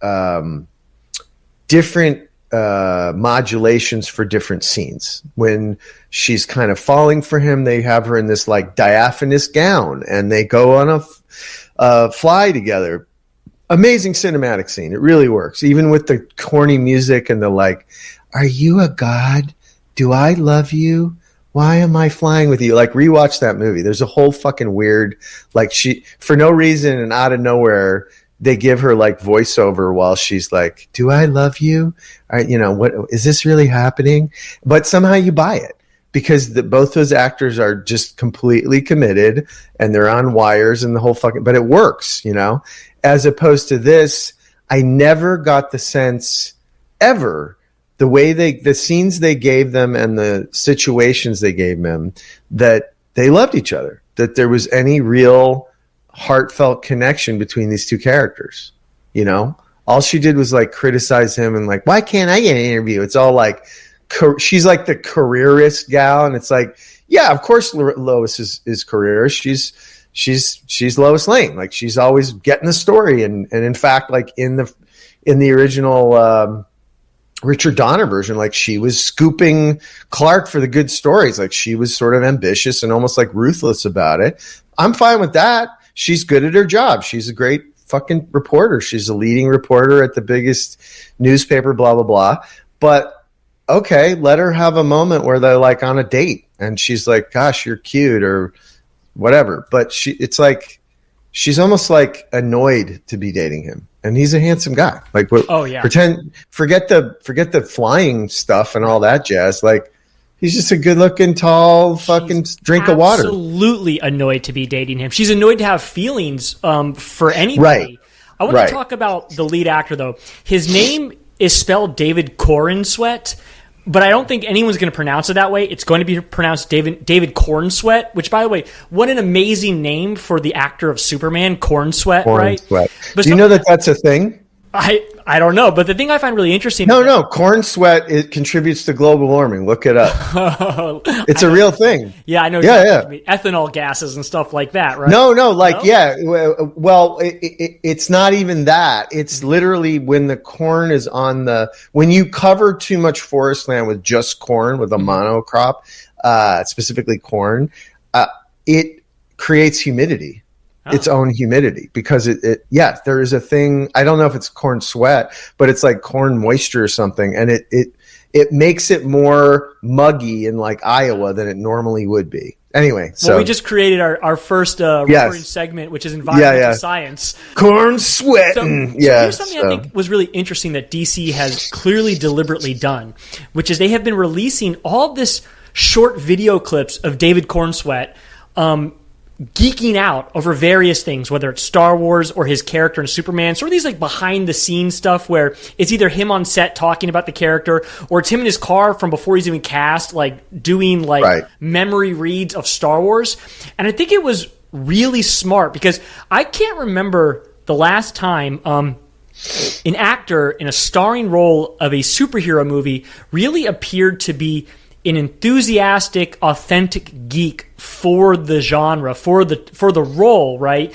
different modulations for different scenes. When she's kind of falling for him, they have her in this like diaphanous gown, and they go on a fly together. Amazing cinematic scene. It really works, even with the corny music and the like, are you a god? Do I love you? Why am I flying with you? Like, rewatch that movie. There's a whole fucking weird, like, she, for no reason and out of nowhere, they give her like voiceover while she's like, do I love you? What is this really happening? But somehow you buy it, because both those actors are just completely committed and they're on wires and the whole fucking, but it works, as opposed to this. I never got the sense ever, the way the scenes they gave them and the situations they gave them, that they loved each other, that there was any real heartfelt connection between these two characters. All she did was like criticize him and like, why can't I get an interview? It's all like, she's like the careerist gal, and it's like, yeah, of course Lois is careerist. She's Lois Lane. Like, she's always getting the story, and in fact, like in the original Richard Donner version, like she was scooping Clark for the good stories. Like, she was sort of ambitious and almost like ruthless about it. I'm fine with that. She's good at her job. She's a great fucking reporter. She's a leading reporter at the biggest newspaper, blah blah blah. But okay, let her have a moment where they're like on a date and she's like, gosh, you're cute or whatever. But it's like, she's almost like annoyed to be dating him. And he's a handsome guy. Like, oh yeah, forget the flying stuff and all that jazz. Like, he's just a good looking, tall fucking drink of water. Absolutely annoyed to be dating him. She's annoyed to have feelings for anybody. Right. I want to talk about the lead actor though. His name is spelled David Cornsweet, but I don't think anyone's going to pronounce it that way. It's going to be pronounced David Cornsweet, which, by the way, what an amazing name for the actor of Superman, Cornsweet, right? But do you know that that's a thing? I don't know, but the thing I find really interesting... No, corn sweat, it contributes to global warming. Look it up. It's a real thing. Yeah, I know. Yeah. Ethanol gases and stuff like that, right? No, yeah. Well, it's not even that. It's literally when the corn is when you cover too much forest land with just corn, with a monocrop, specifically corn, it creates humidity. Its own humidity, because there is a thing. I don't know if it's corn sweat, but it's like corn moisture or something, and it it makes it more muggy in like Iowa than it normally would be. Anyway, so we just created our first recording segment, which is environmental science. Corn sweating. So here's something I think was really interesting that DC has clearly deliberately done, which is they have been releasing all this short video clips of David Cornsweet geeking out over various things, whether it's Star Wars or his character in Superman. Sort of these like behind the scenes stuff where it's either him on set talking about the character or it's him in his car from before he's even cast, like doing like memory reads of Star Wars. And I think it was really smart because I can't remember the last time an actor in a starring role of a superhero movie really appeared to be an enthusiastic, authentic geek for the genre, for the role, right?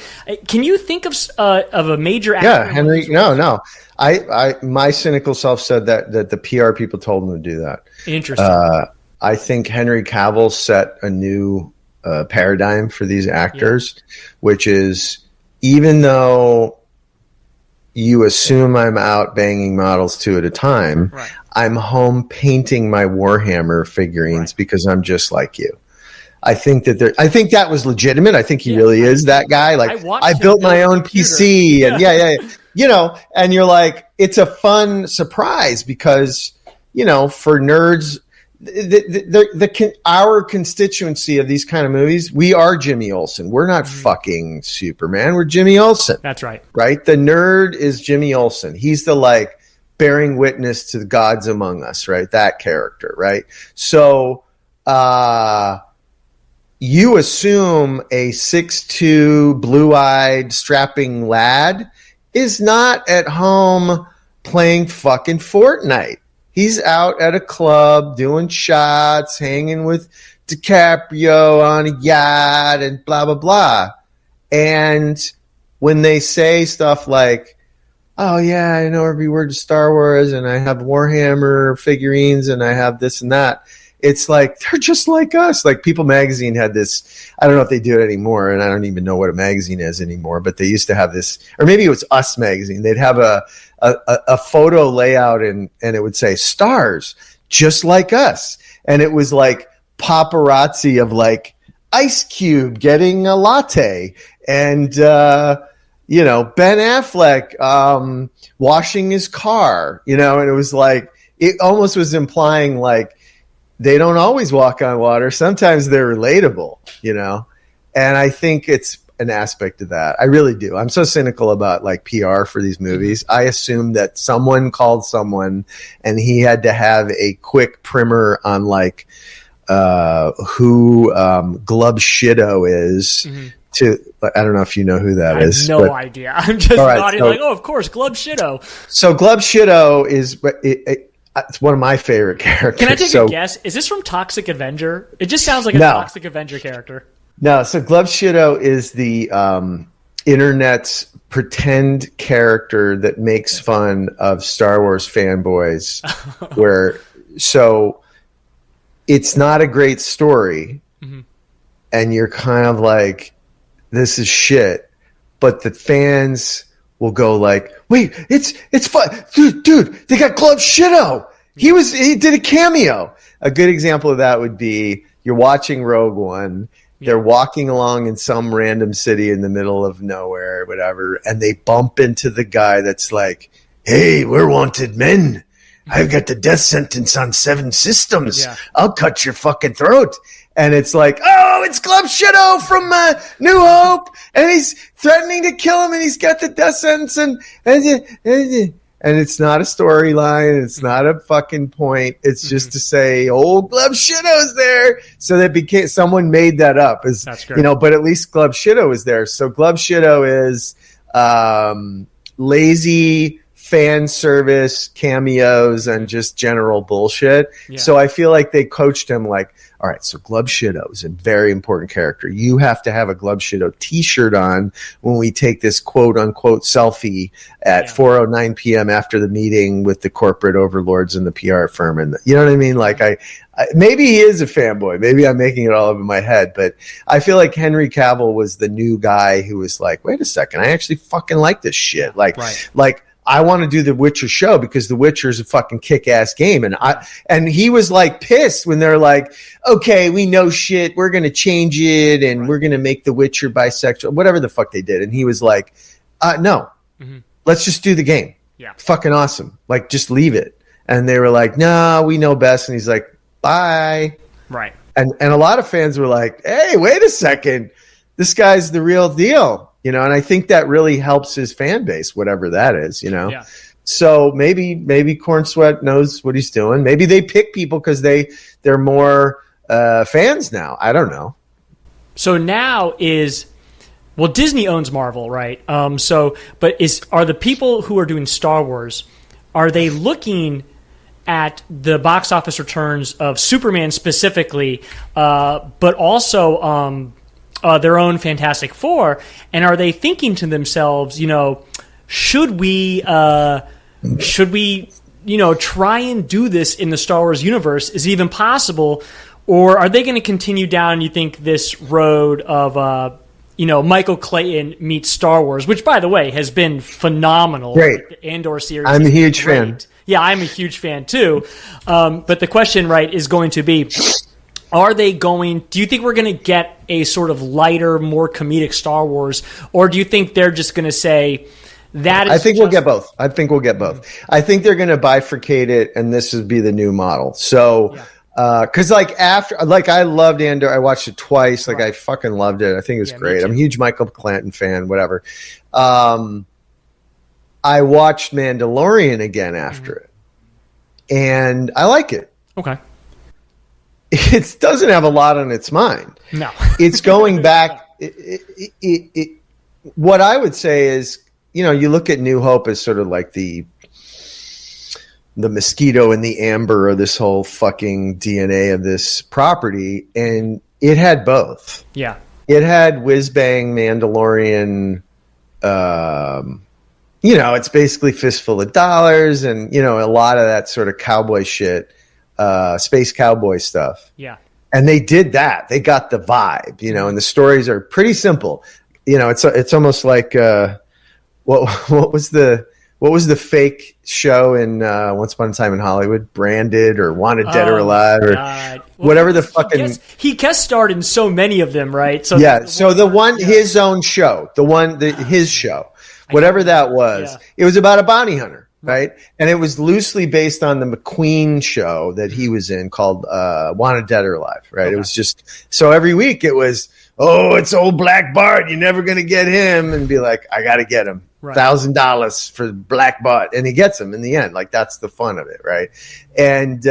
Can you think of a major actor? Yeah, Henry. No. I my cynical self said that the PR people told him to do that. Interesting. I think Henry Cavill set a new paradigm for these actors, which is even though you assume I'm out banging models two at a time, I'm home painting my Warhammer figurines because I'm just like you. I think that was legitimate. I think he really is that guy. Like I built my own PC and you know, and you're like, it's a fun surprise because, you know, for nerds, our constituency of these kind of movies, we are Jimmy Olsen. We're not fucking Superman. We're Jimmy Olsen. That's right. Right? The nerd is Jimmy Olsen. He's the like bearing witness to the gods among us, right? That character, right? So you assume a 6'2", blue-eyed, strapping lad is not at home playing fucking Fortnite. He's out at a club doing shots, hanging with DiCaprio on a yacht and blah, blah, blah. And when they say stuff like, oh, yeah, I know every word of Star Wars and I have Warhammer figurines and I have this and that, it's like, they're just like us. Like People Magazine had this, I don't know if they do it anymore, and I don't even know what a magazine is anymore, but they used to have this, or maybe it was Us Magazine. They'd have a photo layout and it would say stars just like us. And it was like paparazzi of like Ice Cube getting a latte and, you know, Ben Affleck washing his car, you know, and it was like, it almost was implying like, they don't always walk on water. Sometimes they're relatable, you know? And I think it's an aspect of that. I really do. I'm so cynical about like PR for these movies. I assume that someone called someone and he had to have a quick primer on like who Glub Shido is. To I don't know if you know who that is. I have no idea. I'm just nodding like, oh, of course, Glub Shido. So Glub Shido is... it's one of my favorite characters. Can I take a guess? Is this from Toxic Avenger? It just sounds like a Toxic Avenger character. No, so Glub Shido is the internet's pretend character that makes fun of Star Wars fanboys. So it's not a great story, and you're kind of like, this is shit. But the fans will go like, wait, it's fun, dude. They got Glub Shido. He did a cameo. A good example of that would be you're watching Rogue One. They're walking along in some random city in the middle of nowhere, or whatever, and they bump into the guy that's like, "Hey, we're wanted men. I've got the death sentence on 7 systems. I'll cut your fucking throat." And it's like, oh, it's Glub Shido from New Hope, and he's threatening to kill him, and he's got the death sentence, and it's not a storyline, it's not a fucking point. It's just to say, oh, Glub Shido's there. So that became someone made that up, That's great. You know. But at least Glub Shido is there. So Glub Shido is lazy fan service cameos and just general bullshit. So I feel like they coached him like, all right, so Glub Shido is a very important character. You have to have a Glub Shido t-shirt on when we take this quote unquote selfie at 4:09 p.m. after the meeting with the corporate overlords in the PR firm. And you know what I mean? Like I maybe he is a fanboy. Maybe I'm making it all up in my head, but I feel like Henry Cavill was the new guy who was like, wait a second, I actually fucking like this shit. Like I want to do the Witcher show because the Witcher is a fucking kick-ass game. And he was like pissed when they're like, okay, we know shit. We're going to change it. And we're going to make the Witcher bisexual, whatever the fuck they did. And he was like, no, let's just do the game. Yeah. Fucking awesome. Like, just leave it. And they were like, no, we know best. And he's like, bye. Right. And a lot of fans were like, hey, wait a second. This guy's the real deal. You know, and I think that really helps his fan base, whatever that is, you know. Yeah. So maybe Corn Sweat knows what he's doing. Maybe they pick people because they're more fans now. I don't know. So now Disney owns Marvel, right? Are the people who are doing Star Wars, are they looking at the box office returns of Superman specifically, but also their own Fantastic Four, and are they thinking to themselves, you know, should we try and do this in the Star Wars universe? Is it even possible, or are they going to continue down, you think, this road of Michael Clayton meets Star Wars, which, by the way, has been phenomenal. Great. The Andor series. I'm a huge fan. Yeah, I'm a huge fan too. But the question, right, is going to be, do you think we're going to get a sort of lighter, more comedic Star Wars, or do you think they're just going to say that is we'll get both. I think we'll get both. I think they're going to bifurcate it, and this would be the new model. So, because I loved Andor. I watched it twice. Like, I fucking loved it. I think it was great. I'm a huge Michael Clanton fan, whatever. I watched Mandalorian again after it, and I like it. Okay. It doesn't have a lot on its mind. No. It's going back. What I would say is, you know, you look at New Hope as sort of like the mosquito and the amber of this whole fucking DNA of this property, and it had both. Yeah. It had whiz-bang Mandalorian, it's basically fistful of dollars and, you know, a lot of that sort of cowboy shit. Space cowboy stuff. Yeah. And they did that. They got the vibe, you know, and the stories are pretty simple. You know, it's almost like what was the fake show in Once Upon a Time in Hollywood? Branded or Wanted Dead or Alive or whatever the fucking he guest starred in so many of them, right? So his own show, his show. Whatever that was. It was about a bounty hunter. Right. And it was loosely based on the McQueen show that he was in called Wanted Dead or Alive. Right. Okay. It was just so every week it was, it's old Black Bart. You're never going to get him. And be like, I got to get him $1,000 for Black Bart. And he gets him in the end. Like, that's the fun of it. Right. And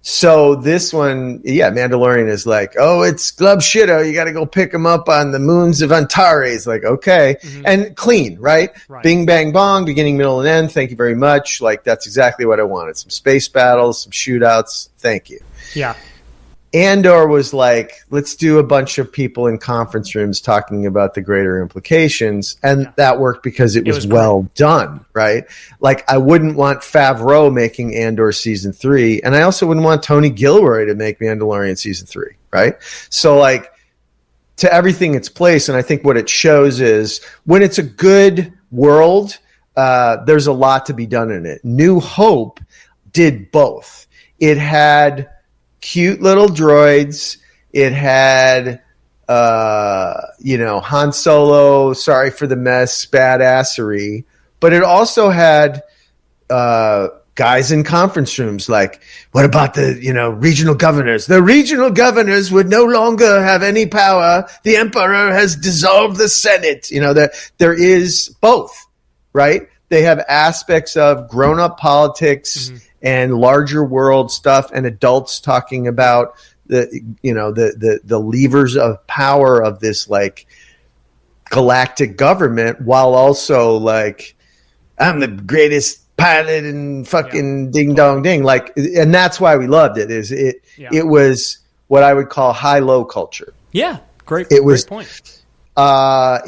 so this one, Mandalorian is like, it's Glub Shitto. You got to go pick him up on the moons of Antares. Like, okay. And clean, right? Bing, bang, bong, beginning, middle, and end. Thank you very much. Like, that's exactly what I wanted. Some space battles, some shootouts. Thank you. Yeah. Andor was like, let's do a bunch of people in conference rooms talking about the greater implications. And that worked because it was well done, right? Like, I wouldn't want Favreau making Andor season 3. And I also wouldn't want Tony Gilroy to make Mandalorian season 3, right? So, like, to everything its place. And I think what it shows is when it's a good world, there's a lot to be done in it. New Hope did both. It had cute little droids. It had, Han Solo, sorry for the mess, badassery. But it also had guys in conference rooms like, what about the, regional governors? The regional governors would no longer have any power. The emperor has dissolved the Senate. There is both, right? They have aspects of grown-up politics and larger world stuff, and adults talking about the levers of power of this like galactic government, while also like, I'm the greatest pilot and fucking ding dong ding. Like, and that's why we loved it. It was what I would call high-low culture. Yeah, great. Great point. I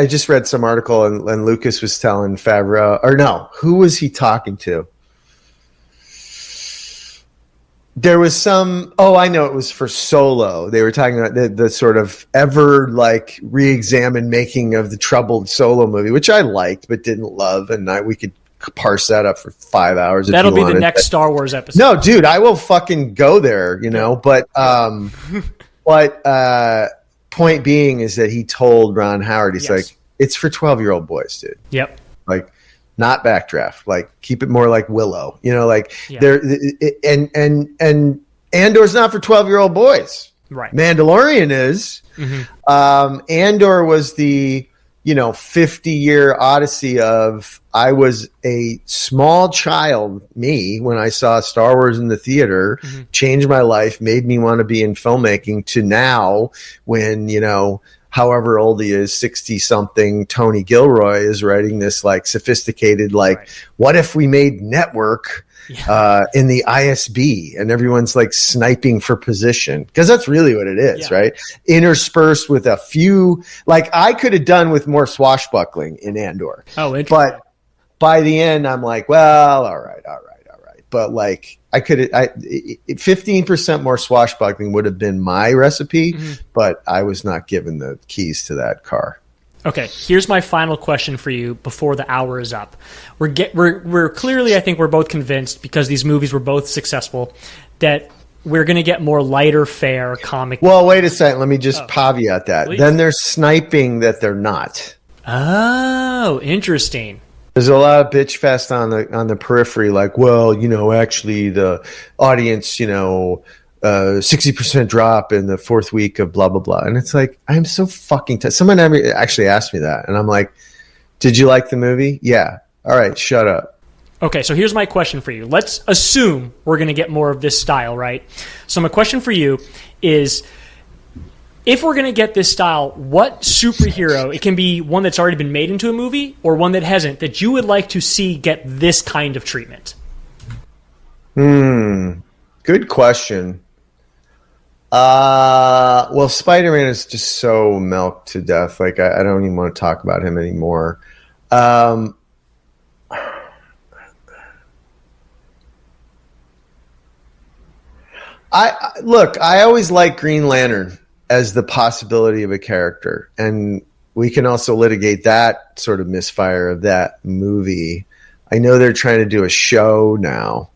just read some article and Lucas was telling Favreau, or no, who was he talking to? There was some. Oh, I know, it was for Solo. They were talking about the sort of ever like re-examined making of the troubled Solo movie, which I liked but didn't love, and we could parse that up for 5 hours. That'll be wanted. The next Star Wars episode. No, dude, I will fucking go there. But point being is that he told Ron Howard, he's like, it's for 12-year-old boys, dude. Yep. Like, not Backdraft. Like, keep it more like Willow. There. And Andor's not for 12-year-old boys. Right. Mandalorian is. Mm-hmm. Andor was the 50-year odyssey of, I was a small child, me, when I saw Star Wars in the theater, changed my life, made me want to be in filmmaking, to now when, however old he is, 60-something, Tony Gilroy is writing this like sophisticated, like, what if we made Network in the ISB and everyone's like sniping for position? Because that's really what it is, right? Interspersed with a few, like I could have done with more swashbuckling in Andor. Oh, interesting. But by the end, I'm like, well, all right. But like, I could, 15% more swashbuckling would have been my recipe, but I was not given the keys to that car. Okay, here's my final question for you before the hour is up. We're clearly, I think we're both convinced, because these movies were both successful, that we're going to get more lighter fare comic. Well, wait a second. Let me just caveat that. Please. Then they're sniping that they're not. Oh, interesting. There's a lot of bitch fest on the periphery, like, well, actually the audience, 60% drop in the fourth week of blah, blah, blah. And it's like, I'm so fucking someone actually asked me that. And I'm like, did you like the movie? Yeah. All right, shut up. Okay, so here's my question for you. Let's assume we're going to get more of this style, right? So my question for you is, if we're going to get this style, what superhero, it can be one that's already been made into a movie or one that hasn't, that you would like to see get this kind of treatment? Good question. Well, Spider-Man is just so milked to death. Like, I don't even want to talk about him anymore. I always like Green Lantern as the possibility of a character, and we can also litigate that sort of misfire of that movie. I know they're trying to do a show now.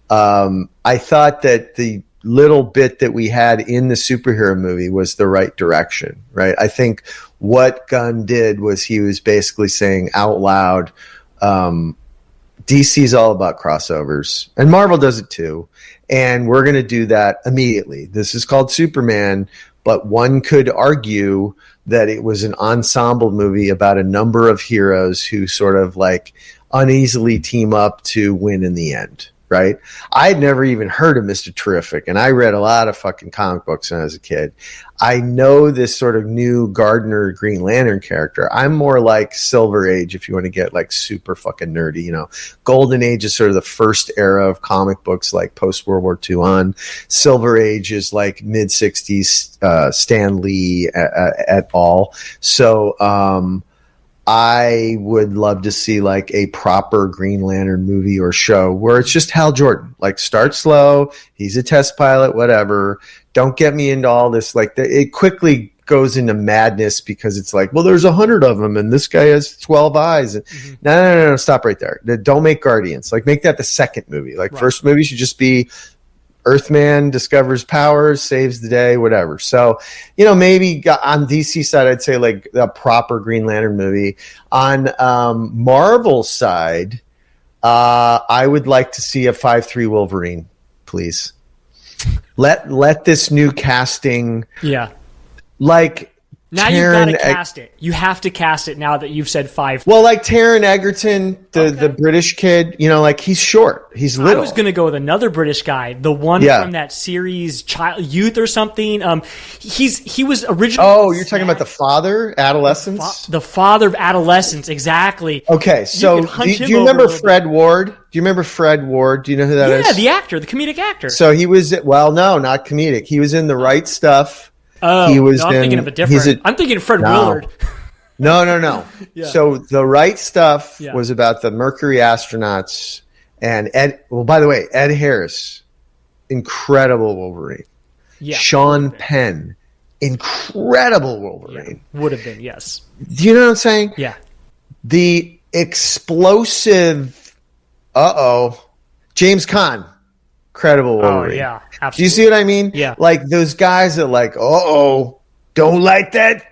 I thought that the little bit that we had in the superhero movie was the right direction, right? I think what Gunn did was he was basically saying out loud, DC's all about crossovers, and Marvel does it too. And we're going to do that immediately. This is called Superman, but one could argue that it was an ensemble movie about a number of heroes who sort of like uneasily team up to win in the end, right? I had never even heard of Mr. Terrific, and I read a lot of fucking comic books when I was a kid. I know this sort of new Gardner Green Lantern character. I'm more like Silver Age, if you want to get like super fucking nerdy. Golden Age is sort of the first era of comic books, like post World War II on. Silver Age is like mid 60s, Stan Lee et al. So I would love to see like a proper Green Lantern movie or show where it's just Hal Jordan. Like, start slow, he's a test pilot, whatever. Don't get me into all this. Like, it quickly goes into madness because it's like, well, there's 100 of them and this guy has 12 eyes. No, stop right there. Don't make Guardians. Like, make that the second movie. Like, right. First movie should just be Earthman discovers powers, saves the day, whatever. So, maybe on DC side, I'd say like a proper Green Lantern movie. On Marvel side, I would like to see a 5'3" Wolverine, please. Let this new casting, like. Now you've got to cast it. You have to cast it now that you've said 5. Well, like Taron Egerton, the British kid, like he's short. He's little. I was going to go with another British guy, the one from that series, Youth or something. He was originally. Oh, you're talking about the father, Adolescence? The father of Adolescence, exactly. Okay, so do you remember Fred Ward? Do you remember Fred Ward? Do you know who that is? Yeah, the actor, the comedic actor. So he was, no, not comedic. He was in The Right Stuff. Oh, I'm thinking of a different. I'm thinking of Fred Willard. No. Yeah. So The Right Stuff was about the Mercury astronauts and Ed. Well, by the way, Ed Harris incredible Wolverine. Yeah, Sean Penn, incredible Wolverine. Yeah, would have been, yes. Do you know what I'm saying? Yeah. The explosive, James Caan, incredible Wolverine. Oh, yeah, absolutely. Do you see what I mean? Yeah. Like those guys that like, don't light that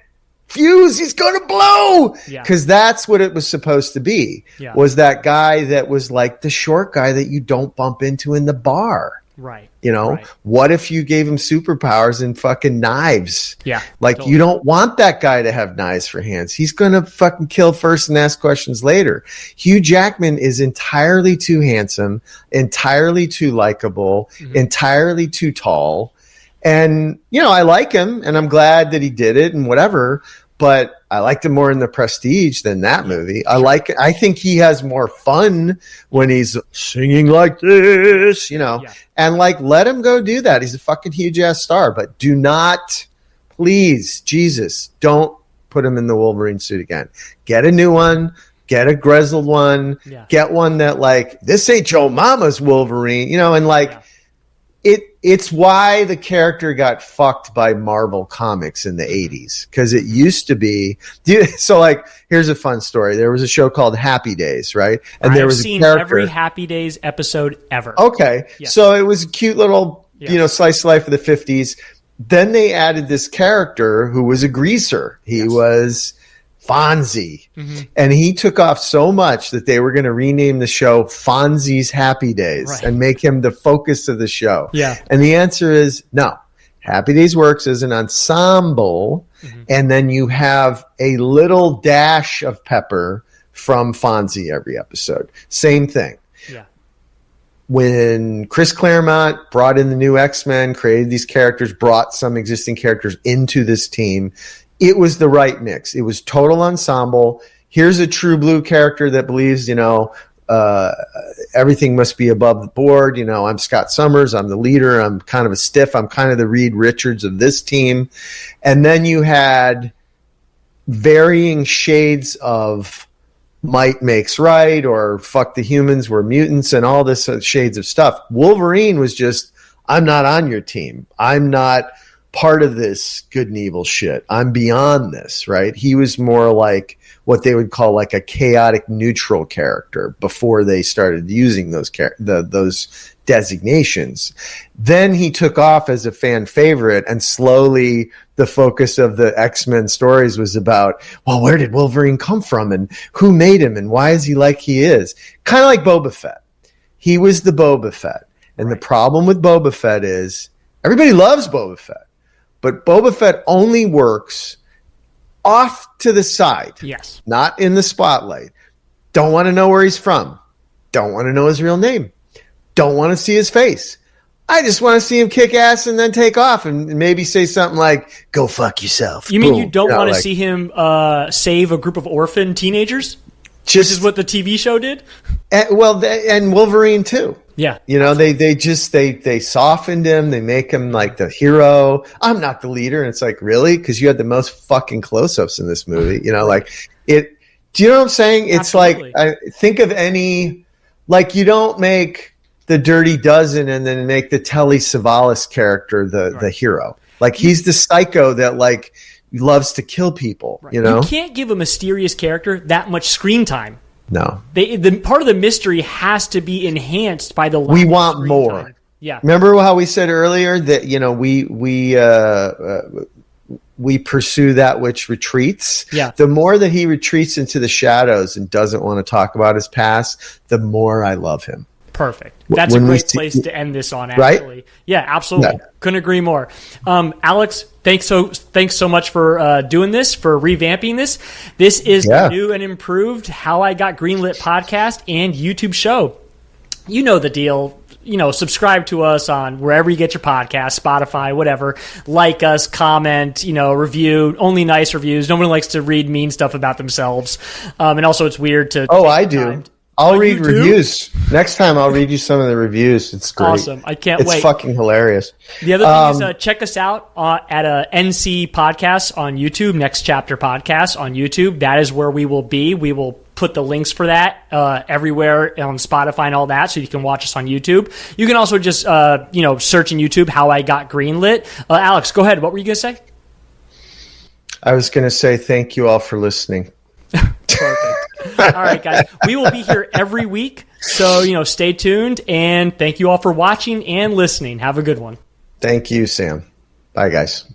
fuse, he's going to blow. Yeah. Because that's what it was supposed to be, was that guy that was like the short guy that you don't bump into in the bar. Right. You know, what if you gave him superpowers and fucking knives? Yeah. Like, totally. you don't want that guy to have knives for hands. He's going to fucking kill first and ask questions later. Hugh Jackman is entirely too handsome, entirely too likable, entirely too tall. And, you know, I like him and I'm glad that he did it and whatever, but I liked him more in The Prestige than that movie. I think he has more fun when he's singing like this, you know, and like, let him go do that. He's a fucking huge ass star, but do not, please, Jesus, don't put him in the Wolverine suit again. Get a new one, get a grizzled one, get one that like, this ain't your mama's Wolverine, you know, and like, it's why the character got fucked by Marvel Comics in the 80s, because it used to be. So, like, here's a fun story. There was a show called Happy Days, right? And there was seen a character. Every Happy Days episode ever. Okay, so it was a cute little, you know, slice of life of the 50s. Then they added this character who was a greaser. He was Fonzie. And he took off so much that they were going to rename the show Fonzie's Happy Days and make him the focus of the show. Yeah. And the answer is no. Happy Days works as an ensemble, and then you have a little dash of pepper from Fonzie every episode. Same thing. Yeah. When Chris Claremont brought in the new X-Men, created these characters, brought some existing characters into this team, it was the right mix. It was total ensemble. Here's a true blue character that believes, you know, everything must be above the board. You know, I'm Scott Summers. I'm the leader. I'm kind of a stiff. I'm kind of the Reed Richards of this team. And then you had varying shades of might makes right, or fuck the humans, we're mutants, and all this shades of stuff. Wolverine was just, I'm not on your team. I'm not part of this good and evil shit. I'm beyond this, right? He was more like what they would call like a chaotic neutral character before they started using those those designations. Then he took off as a fan favorite, and slowly the focus of the X-Men stories was about, well, where did Wolverine come from, and who made him, and why is he like he is? Kind of like Boba Fett. He was the Boba Fett. And the problem with Boba Fett is everybody loves Boba Fett. But Boba Fett only works off to the side. Yes. Not in the spotlight. Don't want to know where he's from. Don't want to know his real name. Don't want to see his face. I just want to see him kick ass and then take off and maybe say something like, go fuck yourself. You mean you don't want to see him save a group of orphan teenagers? Which is what the TV show did? And Wolverine too. Yeah. You know, they softened him. They make him like the hero. I'm not the leader. And it's like, really? Because you had the most fucking close-ups in this movie. You know, like it. Do you know what I'm saying? It's Absolutely. Like, I think of any, like, you don't make the Dirty Dozen and then make the Telly Savalas character the hero. Like, he's the psycho that like loves to kill people. Right. You know, you can't give a mysterious character that much screen time. No, the part of the mystery has to be enhanced by the. We want more. Time. Yeah. Remember how we said earlier that, you know, we pursue that which retreats. Yeah. The more that he retreats into the shadows and doesn't want to talk about his past, the more I love him. Perfect. That's a great place to end this on, actually. Right? Yeah, absolutely. Yeah. Couldn't agree more. Alex, thanks so much for doing this, for revamping this. This is the new and improved How I Got Greenlit podcast and YouTube show. You know the deal. You know, subscribe to us on wherever you get your podcast, Spotify, whatever. Like us, comment, you know, review. Only nice reviews. No one likes to read mean stuff about themselves. And also, it's weird to. Oh, I do. I'll read reviews. Next time I'll read you some of the reviews. It's great. Awesome. I can't wait. It's fucking hilarious. The other thing is check us out at NC Podcast on YouTube, Next Chapter Podcast on YouTube. That is where we will be. We will put the links for that everywhere on Spotify and all that, so you can watch us on YouTube. You can also just search in YouTube How I Got Greenlit. Alex, go ahead. What were you going to say? I was going to say thank you all for listening. Perfect. All right, guys. We will be here every week, so stay tuned, and thank you all for watching and listening. Have a good one. Thank you, Sam. Bye, guys.